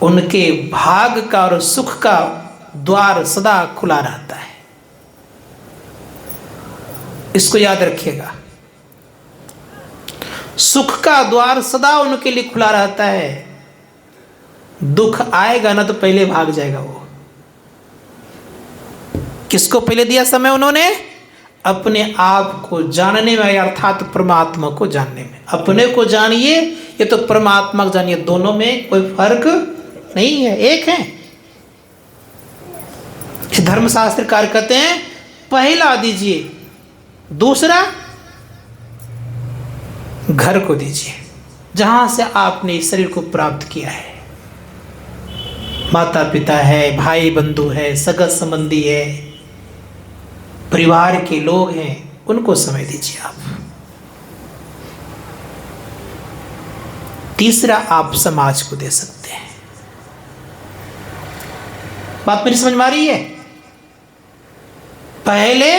उनके भाग का और सुख का द्वार सदा खुला रहता है। इसको याद रखिएगा। सुख का द्वार सदा उनके लिए खुला रहता है। दुख आएगा ना तो पहले भाग जाएगा वो। किसको पहले दिया समय उन्होंने? अपने आप को जानने में, अर्थात परमात्मा को जानने में। अपने को जानिए, ये तो परमात्मा को जानिए, दोनों में कोई फर्क नहीं है, एक है। धर्मशास्त्रकार कहते हैं पहला दीजिए, दूसरा घर को दीजिए जहां से आपने इस शरीर को प्राप्त किया है। माता पिता है, भाई बंधु है, सगा संबंधी है, परिवार के लोग हैं, उनको समय दीजिए आप। तीसरा आप समाज को दे सकते हैं। बात मेरी समझ में आ रही है? पहले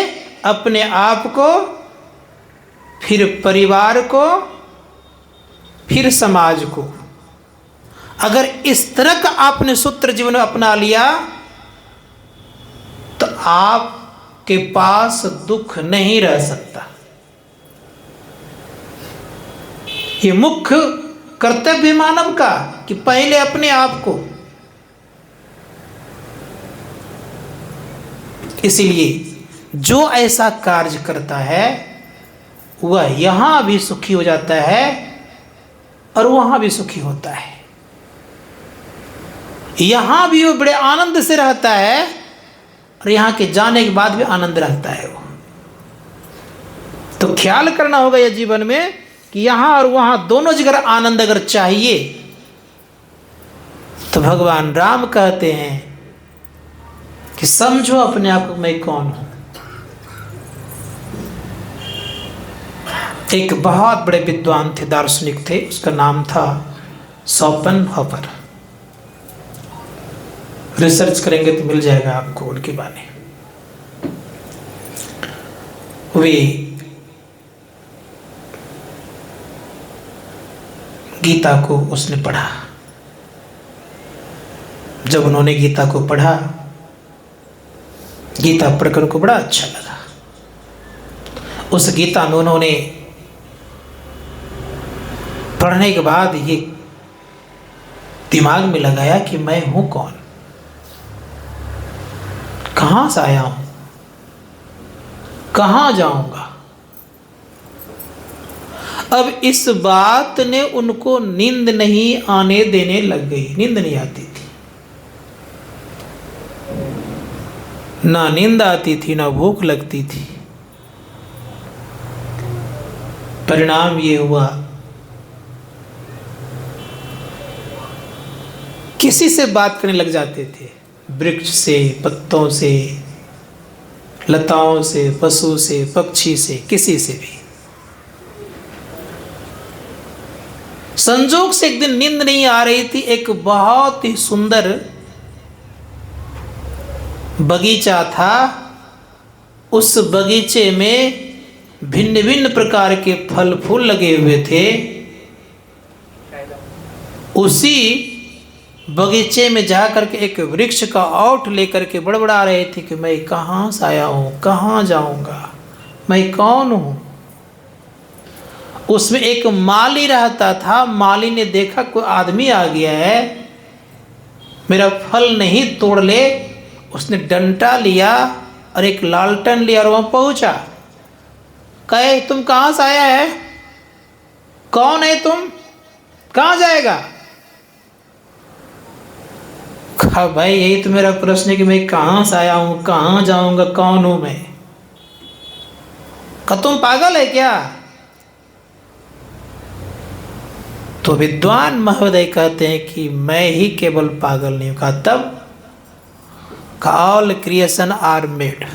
अपने आप को, फिर परिवार को, फिर समाज को। अगर इस तरह का आपने सूत्र जीवन में अपना लिया तो आपके पास दुख नहीं रह सकता। ये मुख्य कर्तव्य मानव का कि पहले अपने आप को। इसलिए जो ऐसा कार्य करता है वह यहां भी सुखी हो जाता है और वहां भी सुखी होता है। यहां भी वो बड़े आनंद से रहता है और यहां के जाने के बाद भी आनंद रहता है वो। तो ख्याल करना होगा यह जीवन में कि यहां और वहां दोनों जगह आनंद अगर चाहिए तो भगवान राम कहते हैं कि समझो अपने आप को मैं कौन हूं। एक बहुत बड़े विद्वान थे, दार्शनिक थे, उसका नाम था शोपेनहावर। रिसर्च करेंगे तो मिल जाएगा आपको उनके बारे में। वे गीता को उसने पढ़ा। जब उन्होंने गीता को पढ़ा, गीता पढ़कर उनको बड़ा अच्छा लगा। उस गीता में उन्होंने पढ़ने के बाद ये दिमाग में लगाया कि मैं हूं कौन, कहां से आया हूं, कहां जाऊंगा। अब इस बात ने उनको नींद नहीं आने देने लग गई। नींद नहीं आती थी, ना नींद आती थी, ना भूख लगती थी। परिणाम ये हुआ किसी से बात करने लग जाते थे, वृक्ष से, पत्तों से, लताओं से, पशु से, पक्षी से, किसी से भी। संजोग से एक दिन नींद नहीं आ रही थी। एक बहुत ही सुंदर बगीचा था। उस बगीचे में भिन्न भिन्न प्रकार के फल फूल लगे हुए थे। उसी बगीचे में जा करके एक वृक्ष का ओट लेकर के बड़बड़ा रहे थे कि मैं कहाँ से आया हूँ, कहाँ जाऊँगा, मैं कौन हूँ। उसमें एक माली रहता था। माली ने देखा कोई आदमी आ गया है, मेरा फल नहीं तोड़ ले। उसने डंडा लिया और एक लालटेन लिया और वहाँ पहुँचा। कहे तुम कहाँ से आया है, कौन है तुम, कहाँ जाएगा। कहा भाई यही तो मेरा प्रश्न है कि मैं कहाँ से आया हूँ, कहाँ जाऊँगा, कौन हूँ मैं। कहा तुम पागल है क्या। तो विद्वान महोदय कहते हैं कि मैं ही केवल पागल नहीं हूँ। कहा तब, ऑल क्रिएशन आर मेड,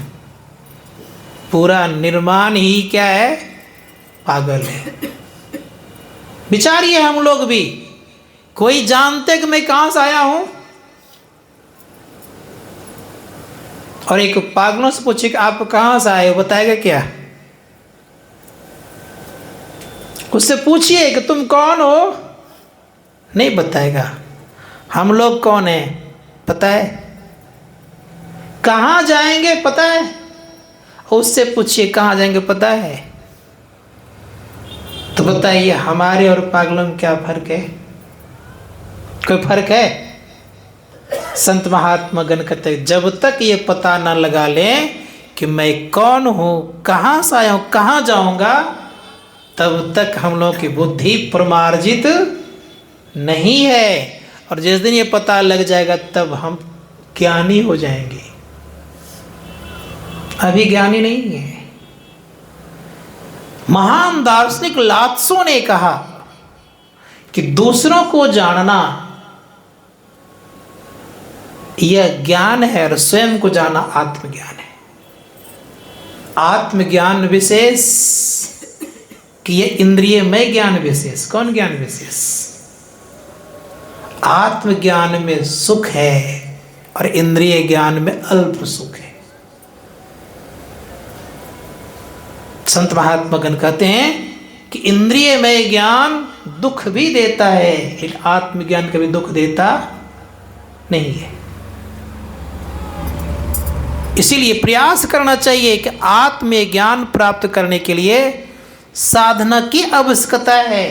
पूरा निर्माण ही क्या है, पागल है। विचारिए हम लोग भी, कोई जानते कि मैं कहां से आया हूं। और एक पागलों से पूछे कि आप कहां से आए हो, बताएगा क्या। उससे पूछिए कि तुम कौन हो, नहीं बताएगा। हम लोग कौन है पता है, कहां जाएंगे पता है, उससे पूछिए कहां जाएंगे पता है। तो बताइए हमारे और पागलों में क्या फर्क है, कोई फर्क है। संत महात्मा गण कहते हैं जब तक ये पता ना लगा लें कि मैं कौन हूं, कहां से आया हूं, कहां जाऊंगा, तब तक हम लोगों की बुद्धि प्रमार्जित नहीं है। और जिस दिन ये पता लग जाएगा तब हम ज्ञानी हो जाएंगे। अभी ज्ञानी नहीं है। महान दार्शनिक लात्सो ने कहा कि दूसरों को जानना यह ज्ञान है और स्वयं को जानना आत्मज्ञान है। आत्मज्ञान विशेष कि यह इंद्रियमय ज्ञान विशेष। कौन ज्ञान विशेष? आत्मज्ञान में सुख है और इंद्रिय ज्ञान में अल्प सुख है। संत महात्मागण कहते हैं कि इंद्रियमय ज्ञान दुख भी देता है, लेकिन आत्मज्ञान कभी दुख देता नहीं है। इसीलिए प्रयास करना चाहिए कि आत्म ज्ञान प्राप्त करने के लिए साधना की आवश्यकता है,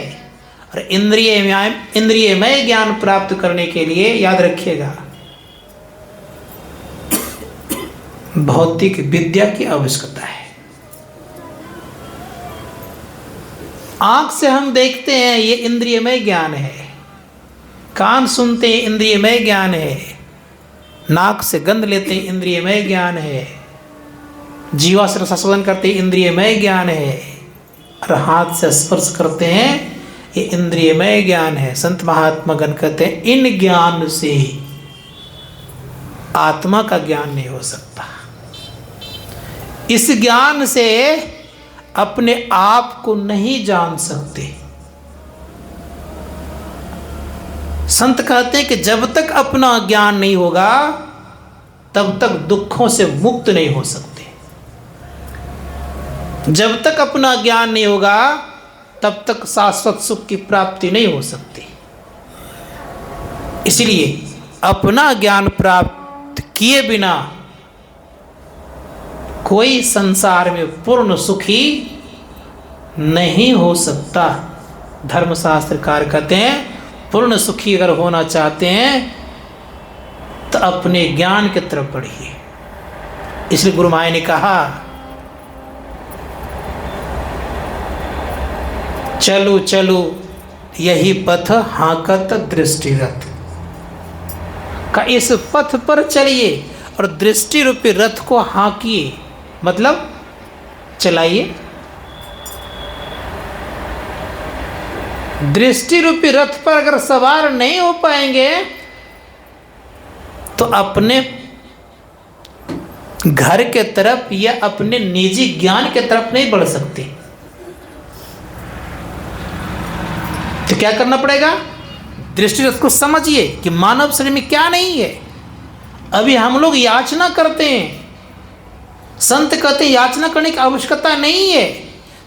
और इंद्रियमय ज्ञान प्राप्त करने के लिए याद रखिएगा भौतिक विद्या की आवश्यकता है। आंख से हम देखते हैं, ये इंद्रियमय ज्ञान है। कान सुनते हैं, इंद्रियमय ज्ञान है। नाक से गंध लेते हैं, इंद्रियमय ज्ञान है। जीवा से रसास्वादन करते हैं, इंद्रियमय ज्ञान है। और हाथ से स्पर्श करते हैं, ये इंद्रियमय ज्ञान है। संत महात्मा गण कहते हैं इन ज्ञान से आत्मा का ज्ञान नहीं हो सकता। इस ज्ञान से अपने आप को नहीं जान सकते। संत कहते हैं कि जब तक अपना ज्ञान नहीं होगा तब तक दुखों से मुक्त नहीं हो सकते। जब तक अपना ज्ञान नहीं होगा तब तक शाश्वत सुख की प्राप्ति नहीं हो सकती। इसलिए अपना ज्ञान प्राप्त किए बिना कोई संसार में पूर्ण सुखी नहीं हो सकता। धर्मशास्त्रकार कहते हैं पूर्ण सुखी अगर होना चाहते हैं तो अपने ज्ञान की तरफ बढ़िए। इसलिए गुरु माया ने कहा चलो चलो यही पथ हाकत दृष्टिरथ का, इस पथ पर चलिए और दृष्टि रूपी रथ को हाँकिए, मतलब चलाइए। दृष्टि रूपी रथ पर अगर सवार नहीं हो पाएंगे तो अपने घर के तरफ या अपने निजी ज्ञान के तरफ नहीं बढ़ सकते। तो क्या करना पड़ेगा? दृष्टि रथ को समझिए कि मानव शरीर में क्या नहीं है। अभी हम लोग याचना करते हैं, संत कहते हैं याचना करने की आवश्यकता नहीं है।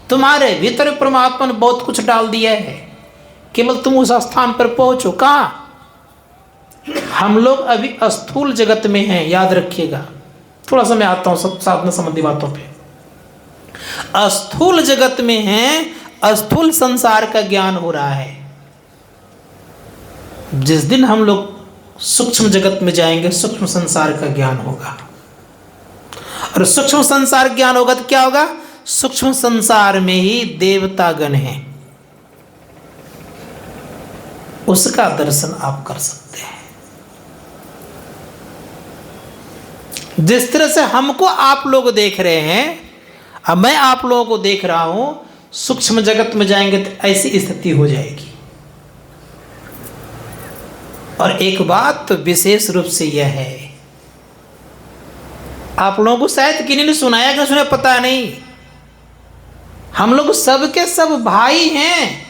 तुम्हारे भीतर परमात्मा ने बहुत कुछ डाल दिया है, केवल तुम उस स्थान पर पहुंचो। कहाँ? हम लोग अभी स्थूल जगत में हैं, याद रखिएगा। थोड़ा सा मैं आता हूं साधना संबंधी बातों पे। स्थूल जगत में हैं, स्थूल संसार का ज्ञान हो रहा है। जिस दिन हम लोग सूक्ष्म जगत में जाएंगे सूक्ष्म संसार का ज्ञान होगा, और सूक्ष्म संसार ज्ञान होगा तो क्या होगा? सूक्ष्म संसार में ही देवतागण हैं, उसका दर्शन आप कर सकते हैं। जिस तरह से हमको आप लोग देख रहे हैं, अब मैं आप लोगों को देख रहा हूं, सूक्ष्म जगत में जाएंगे तो ऐसी स्थिति हो जाएगी। और एक बात तो विशेष रूप से यह है, आप लोगों को शायद किन्हीं ने सुनाया कि सुना पता नहीं, हम लोग सबके सब भाई हैं।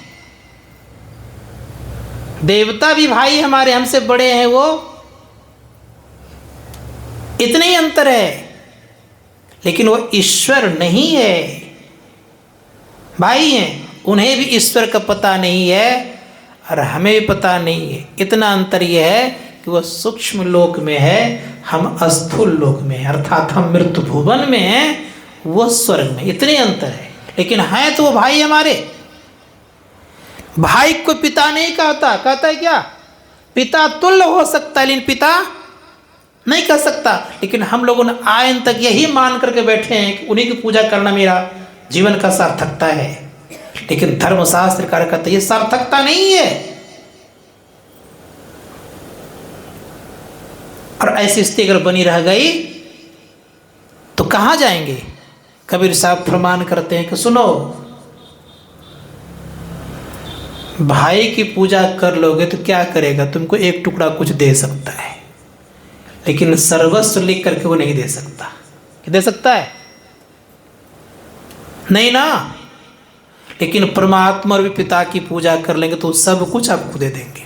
देवता भी भाई हमारे, हमसे बड़े हैं, वो इतने ही अंतर है, लेकिन वो ईश्वर नहीं है। भाई हैं, उन्हें भी ईश्वर का पता नहीं है और हमें भी पता नहीं है। इतना अंतर यह है कि वह सूक्ष्म लोक में है, हम स्थूल लोक में हैं, अर्थात हम मृत्यु भुवन में हैं, वह स्वर्ग में। इतने अंतर है, लेकिन हैं तो वो भाई हमारे। भाई को पिता नहीं कहता, कहता है क्या? पिता तुल्य हो सकता है, लेकिन पिता नहीं कह सकता। लेकिन हम लोगों ने आयन तक यही मान करके बैठे हैं कि उन्हीं की पूजा करना मेरा जीवन का सार्थकता है। लेकिन धर्मशास्त्र कार्य कहते ये सार्थकता नहीं है। और ऐसी स्थिति अगर बनी रह गई तो कहाँ जाएंगे? कबीर साहब फरमान करते हैं कि सुनो, भाई की पूजा कर लोगे तो क्या करेगा? तुमको एक टुकड़ा कुछ दे सकता है, लेकिन सर्वस्व लिख करके वो नहीं दे सकता। दे सकता है? नहीं ना। लेकिन परमात्मा और भी पिता की पूजा कर लेंगे तो सब कुछ आपको दे देंगे।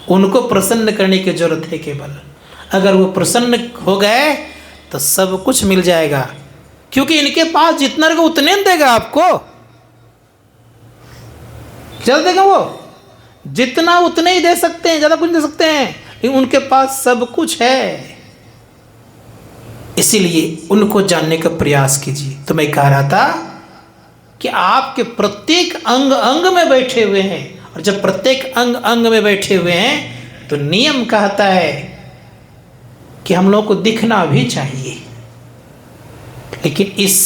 उनको प्रसन्न करने की जरूरत है केवल। अगर वो प्रसन्न हो गए तो सब कुछ मिल जाएगा, क्योंकि इनके पास जितना रहेगा उतने देगा आपको। चल देगा वो जितना, उतने ही दे सकते हैं, ज़्यादा कुछ दे सकते हैं, लेकिन उनके पास सब कुछ है। इसीलिए उनको जानने का प्रयास कीजिए। तो मैं कह रहा था कि आपके प्रत्येक अंग अंग में बैठे हुए हैं, और जब प्रत्येक अंग अंग में बैठे हुए हैं तो नियम कहता है कि हम लोग को दिखना भी चाहिए, लेकिन इस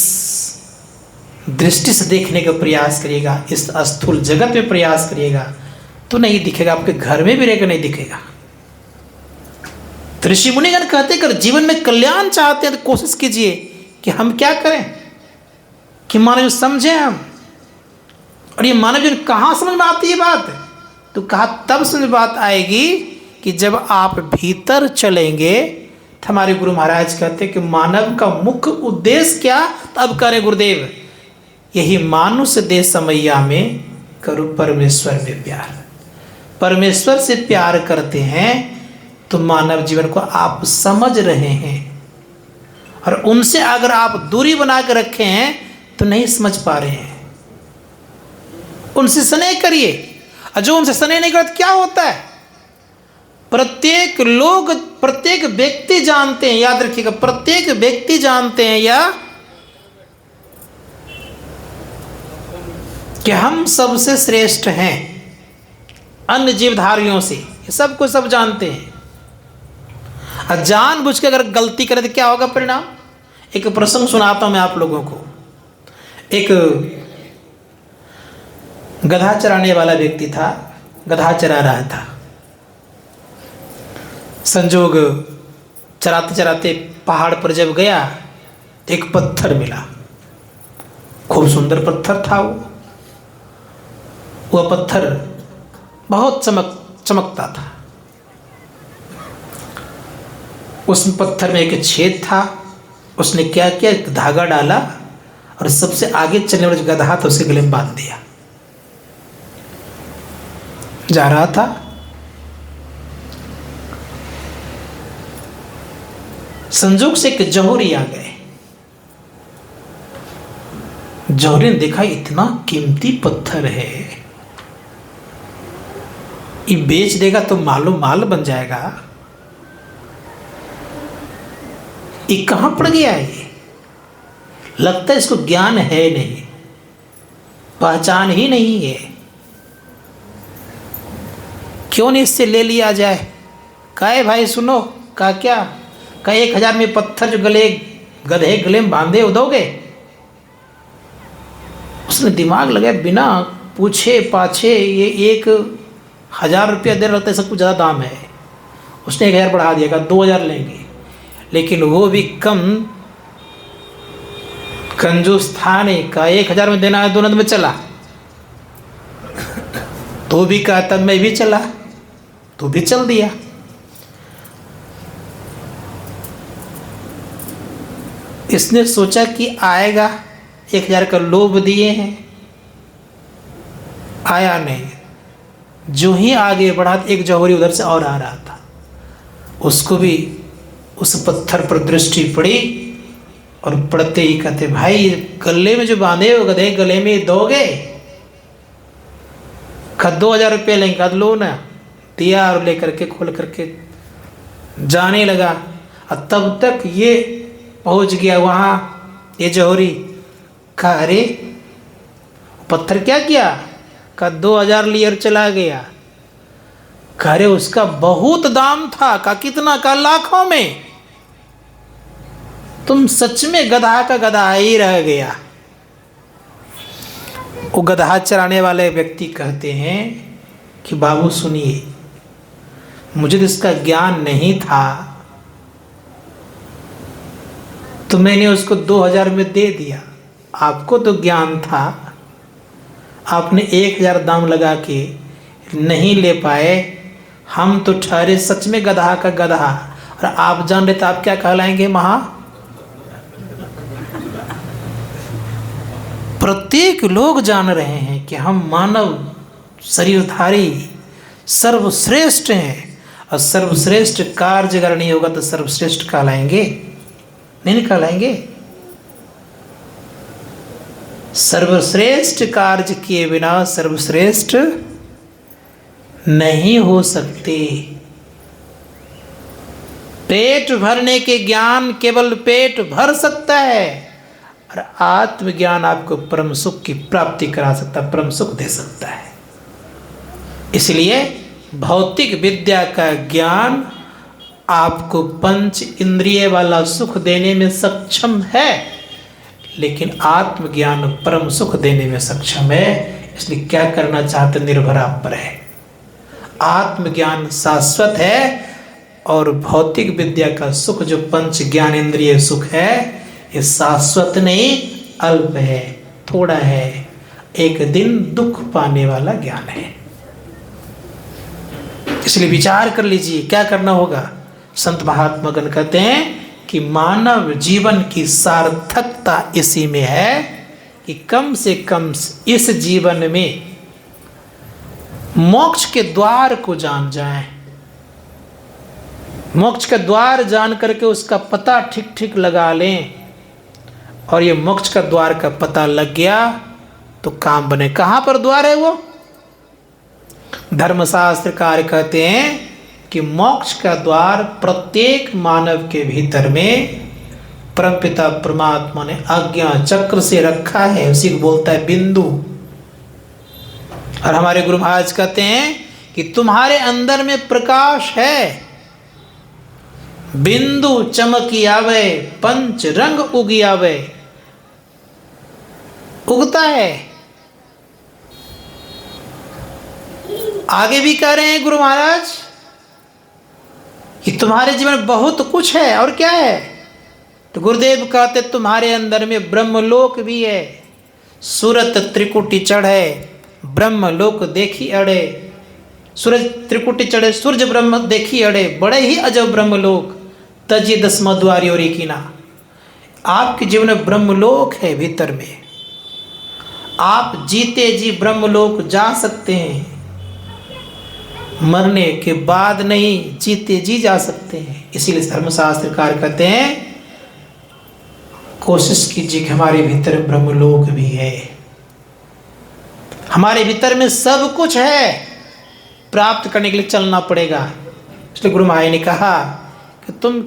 दृष्टि से देखने का प्रयास करिएगा, इस स्थूल जगत में प्रयास करिएगा तो नहीं दिखेगा। आपके घर में भी रहेगा, नहीं दिखेगा। तो ऋषि मुनिगण कहते हैं कि जीवन में कल्याण चाहते हैं तो कोशिश कीजिए कि हम क्या करें कि मानव समझे हम। और ये मानव जन कहाँ समझ में आती है बात? तो कहा तब समझ में बात आएगी कि जब आप भीतर चलेंगे। तो हमारे गुरु महाराज कहते हैं कि मानव का मुख्य उद्देश्य क्या? तब करें गुरुदेव, यही मानुष दे समैया में करो परमेश्वर में प्यार। परमेश्वर से प्यार करते हैं तो मानव जीवन को आप समझ रहे हैं, और उनसे अगर आप दूरी बना कर रखे हैं तो नहीं समझ पा रहे हैं। उनसे स्नेह करिए, और जो उनसे स्नेह नहीं करते क्या होता है? प्रत्येक लोग, प्रत्येक व्यक्ति जानते हैं, याद रखिएगा, प्रत्येक व्यक्ति जानते हैं या कि हम सबसे श्रेष्ठ हैं अन्य जीवधारियों से। ये सब को सब जानते हैं। और जानबूझ के अगर गलती करें तो क्या होगा परिणाम? एक प्रसंग सुनाता हूं मैं आप लोगों को। एक गधा चराने वाला व्यक्ति था, गधा चरा रहा था। संजोग चराते चराते पहाड़ पर जब गया तो एक पत्थर मिला। खूब सुंदर पत्थर था वह पत्थर बहुत चमकता था। उस पत्थर में एक छेद था। उसने क्या किया, एक धागा डाला और सबसे आगे चलने वाला जो गधा था उसके गले में बांध दिया। जा रहा था, संजोग से एक जौहरी आ गए। जौहरी ने देखा इतना कीमती पत्थर है, ये बेच देगा तो मालो माल बन जाएगा। ये कहाँ पड़ गया है? ये लगता है इसको ज्ञान है नहीं, पहचान ही नहीं है। क्यों नहीं इससे ले लिया जाए? कहे भाई सुनो, कहा क्या? कहा 1000 में पत्थर जो गधे गले में बांधे वो दोगे? उसने दिमाग लगाया, बिना पूछे पाछे ये 1000 रुपया दे रहा था, सब कुछ ज़्यादा दाम है। उसने 1000 बढ़ा दिया, कहा 2000 लेंगे। लेकिन वो भी कम कंजूस था नहीं, कहा 1000 में देना है, 2 में चला। तो भी कहा तब मैं भी चला, तो भी चल दिया। इसने सोचा कि आएगा, 1000 का लोभ दिए हैं, आया नहीं। जो ही आगे बढ़ा एक जौहरी उधर से और आ रहा था, उसको भी उस पत्थर पर दृष्टि पड़ी और पड़ते ही कहते, भाई गले में जो बांधे हो गधे गले में दोगे? कहा 2000 रुपये लेंगे। कहा लो ना, दिया और लेकर के खोल करके जाने लगा। और तब तक ये पहुंच गया वहाँ, ये जौहरी। कहा अरे पत्थर क्या किया? कहा 2000 लिए और चला गया। कहा अरे उसका बहुत दाम था। कहा कितना? का लाखों में। तुम सच में गधा का गधा ही रह गया। वो गधा चराने वाले व्यक्ति कहते हैं कि बाबू सुनिए, मुझे तो इसका ज्ञान नहीं था, तो मैंने उसको 2000 में दे दिया। आपको तो ज्ञान था, आपने 1000 दाम लगा के नहीं ले पाए। हम तो ठहरे सच में गधा का गधा, और आप जान रहे तो आप क्या कहलाएंगे? प्रत्येक लोग जान रहे हैं कि हम मानव शरीरधारी सर्वश्रेष्ठ हैं, और सर्वश्रेष्ठ कार्य अगर नहीं होगा तो सर्वश्रेष्ठ कहलाएंगे? नहीं कहलाएंगे। सर्वश्रेष्ठ कार्य किए बिना सर्वश्रेष्ठ नहीं हो सकते। पेट भरने के ज्ञान केवल पेट भर सकता है, और आत्मज्ञान आपको परम सुख की प्राप्ति करा सकता है, परम सुख दे सकता है। इसलिए भौतिक विद्या का ज्ञान आपको पंच इंद्रिय वाला सुख देने में सक्षम है, लेकिन आत्मज्ञान परम सुख देने में सक्षम है। इसलिए क्या करना चाहते निर्भर आप पर है। आत्मज्ञान शाश्वत है, और भौतिक विद्या का सुख जो पंच ज्ञान इंद्रिय सुख है, ये शाश्वत नहीं, अल्प है, थोड़ा है, एक दिन दुख पाने वाला ज्ञान है। इसलिए विचार कर लीजिए क्या करना होगा। संत महात्मागण कहते हैं कि मानव जीवन की सार्थकता इसी में है कि कम से कम इस जीवन में मोक्ष के द्वार को जान जाएं। मोक्ष का द्वार जान करके उसका पता ठीक ठीक लगा लें, और ये मोक्ष का द्वार का पता लग गया तो काम बने। कहाँ पर द्वार है वो? धर्मशास्त्रकार कहते हैं कि मोक्ष का द्वार प्रत्येक मानव के भीतर में परमपिता परमात्मा ने आज्ञा चक्र से रखा है, उसी को बोलता है बिंदु। और हमारे गुरु महाराज कहते हैं कि तुम्हारे अंदर में प्रकाश है, बिंदु चमकी आवे, पंच रंग उगी आवे, उगता है। आगे भी कह रहे हैं गुरु महाराज कि तुम्हारे जीवन में बहुत कुछ है, और क्या है? तो गुरुदेव कहते तुम्हारे अंदर में ब्रह्मलोक भी है, सूरत त्रिकुटी चढ़े ब्रह्मलोक देखी अड़े, सूरज त्रिकुटी चढ़े सूर्य ब्रह्म देखी अड़े, बड़े ही अजब ब्रह्मलोक तजी 10वां द्वार योरी कीना। आपके जीवन में ब्रह्मलोक है भीतर में, आप जीते जी ब्रह्मलोक जा सकते हैं, मरने के बाद नहीं, जीते जी जा सकते हैं। इसीलिए धर्मशास्त्रकार कहते हैं कोशिश कीजिए कि हमारे भीतर ब्रह्मलोक भी है, हमारे भीतर में सब कुछ है, प्राप्त करने के लिए चलना पड़ेगा। इसलिए गुरु महाराज ने कहा कि तुम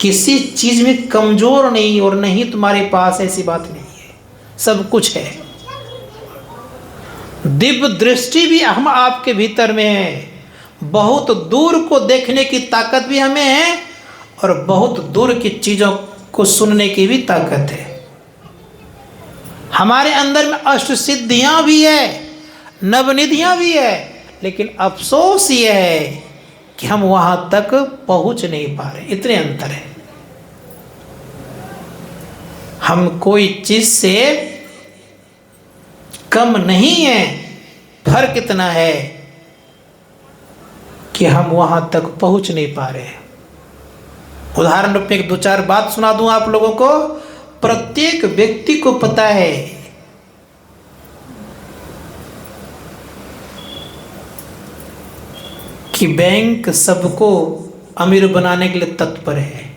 किसी चीज में कमजोर नहीं, और नहीं तुम्हारे पास ऐसी बात नहीं है, सब कुछ है। दिव्य दृष्टि भी हम आपके भीतर में है, बहुत दूर को देखने की ताकत भी हमें है, और बहुत दूर की चीजों को सुनने की भी ताकत है। हमारे अंदर में अष्ट सिद्धियां भी है, नवनिधियां भी है, लेकिन अफसोस ये है कि हम वहां तक पहुंच नहीं पा रहे, इतने अंतर है। हम कोई चीज से कम नहीं है, फर्क इतना है कि हम वहां तक पहुंच नहीं पा रहे। उदाहरण रूप में एक दो चार बात सुना दूं आप लोगों को। प्रत्येक व्यक्ति को पता है कि बैंक सबको अमीर बनाने के लिए तत्पर है,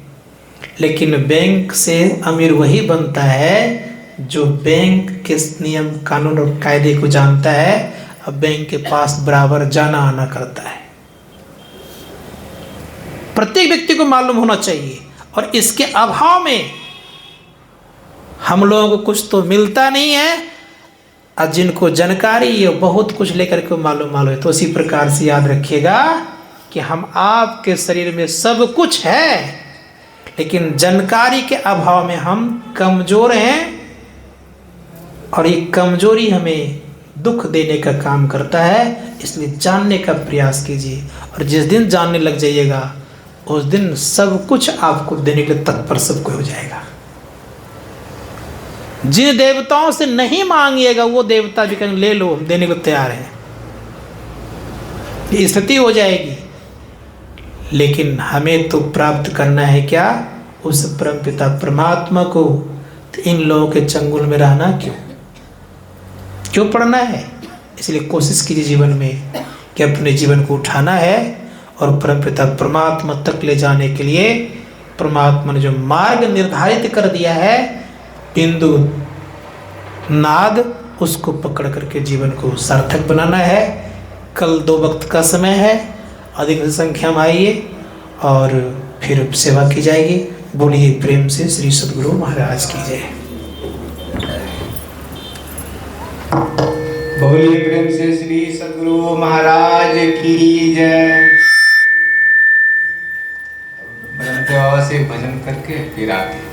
लेकिन बैंक से अमीर वही बनता है जो बैंक के नियम कानून और कायदे को जानता है, अब बैंक के पास बराबर जाना आना करता है। प्रत्येक व्यक्ति को मालूम होना चाहिए, और इसके अभाव में हम लोगों को कुछ तो मिलता नहीं है, और जिनको जानकारी है बहुत कुछ लेकर के मालूम है। तो उसी प्रकार से याद रखिएगा कि हम आपके शरीर में सब कुछ है, लेकिन जानकारी के अभाव में हम कमजोर हैं, और ये कमजोरी हमें दुख देने का काम करता है। इसलिए जानने का प्रयास कीजिए, और जिस दिन जानने लग जाइएगा उस दिन सब कुछ आपको देने के लिए तत्पर सबको हो जाएगा। जिन देवताओं से नहीं मांगिएगा वो देवता भी कहेंगे ले लो, हम देने को तैयार हैं। ये स्थिति हो जाएगी। लेकिन हमें तो प्राप्त करना है क्या? उस परमपिता परमात्मा को। तो इन लोगों के चंगुल में रहना क्यों पड़ना है? इसलिए कोशिश कीजिए जीवन में कि अपने जीवन को उठाना है और परमपिता परमात्मा तक ले जाने के लिए परमात्मा ने जो मार्ग निर्धारित कर दिया है, बिंदु नाद, उसको पकड़ करके जीवन को सार्थक बनाना है। कल 2 वक्त का समय है, अधिक संख्या में आइए और फिर सेवा की जाएगी। बोलिए प्रेम से श्री सद्गुरु महाराज की जय। बोलिए प्रेम से श्री सद्गुरु महाराज की जय। भजन से भजन करके फिर आते हैं।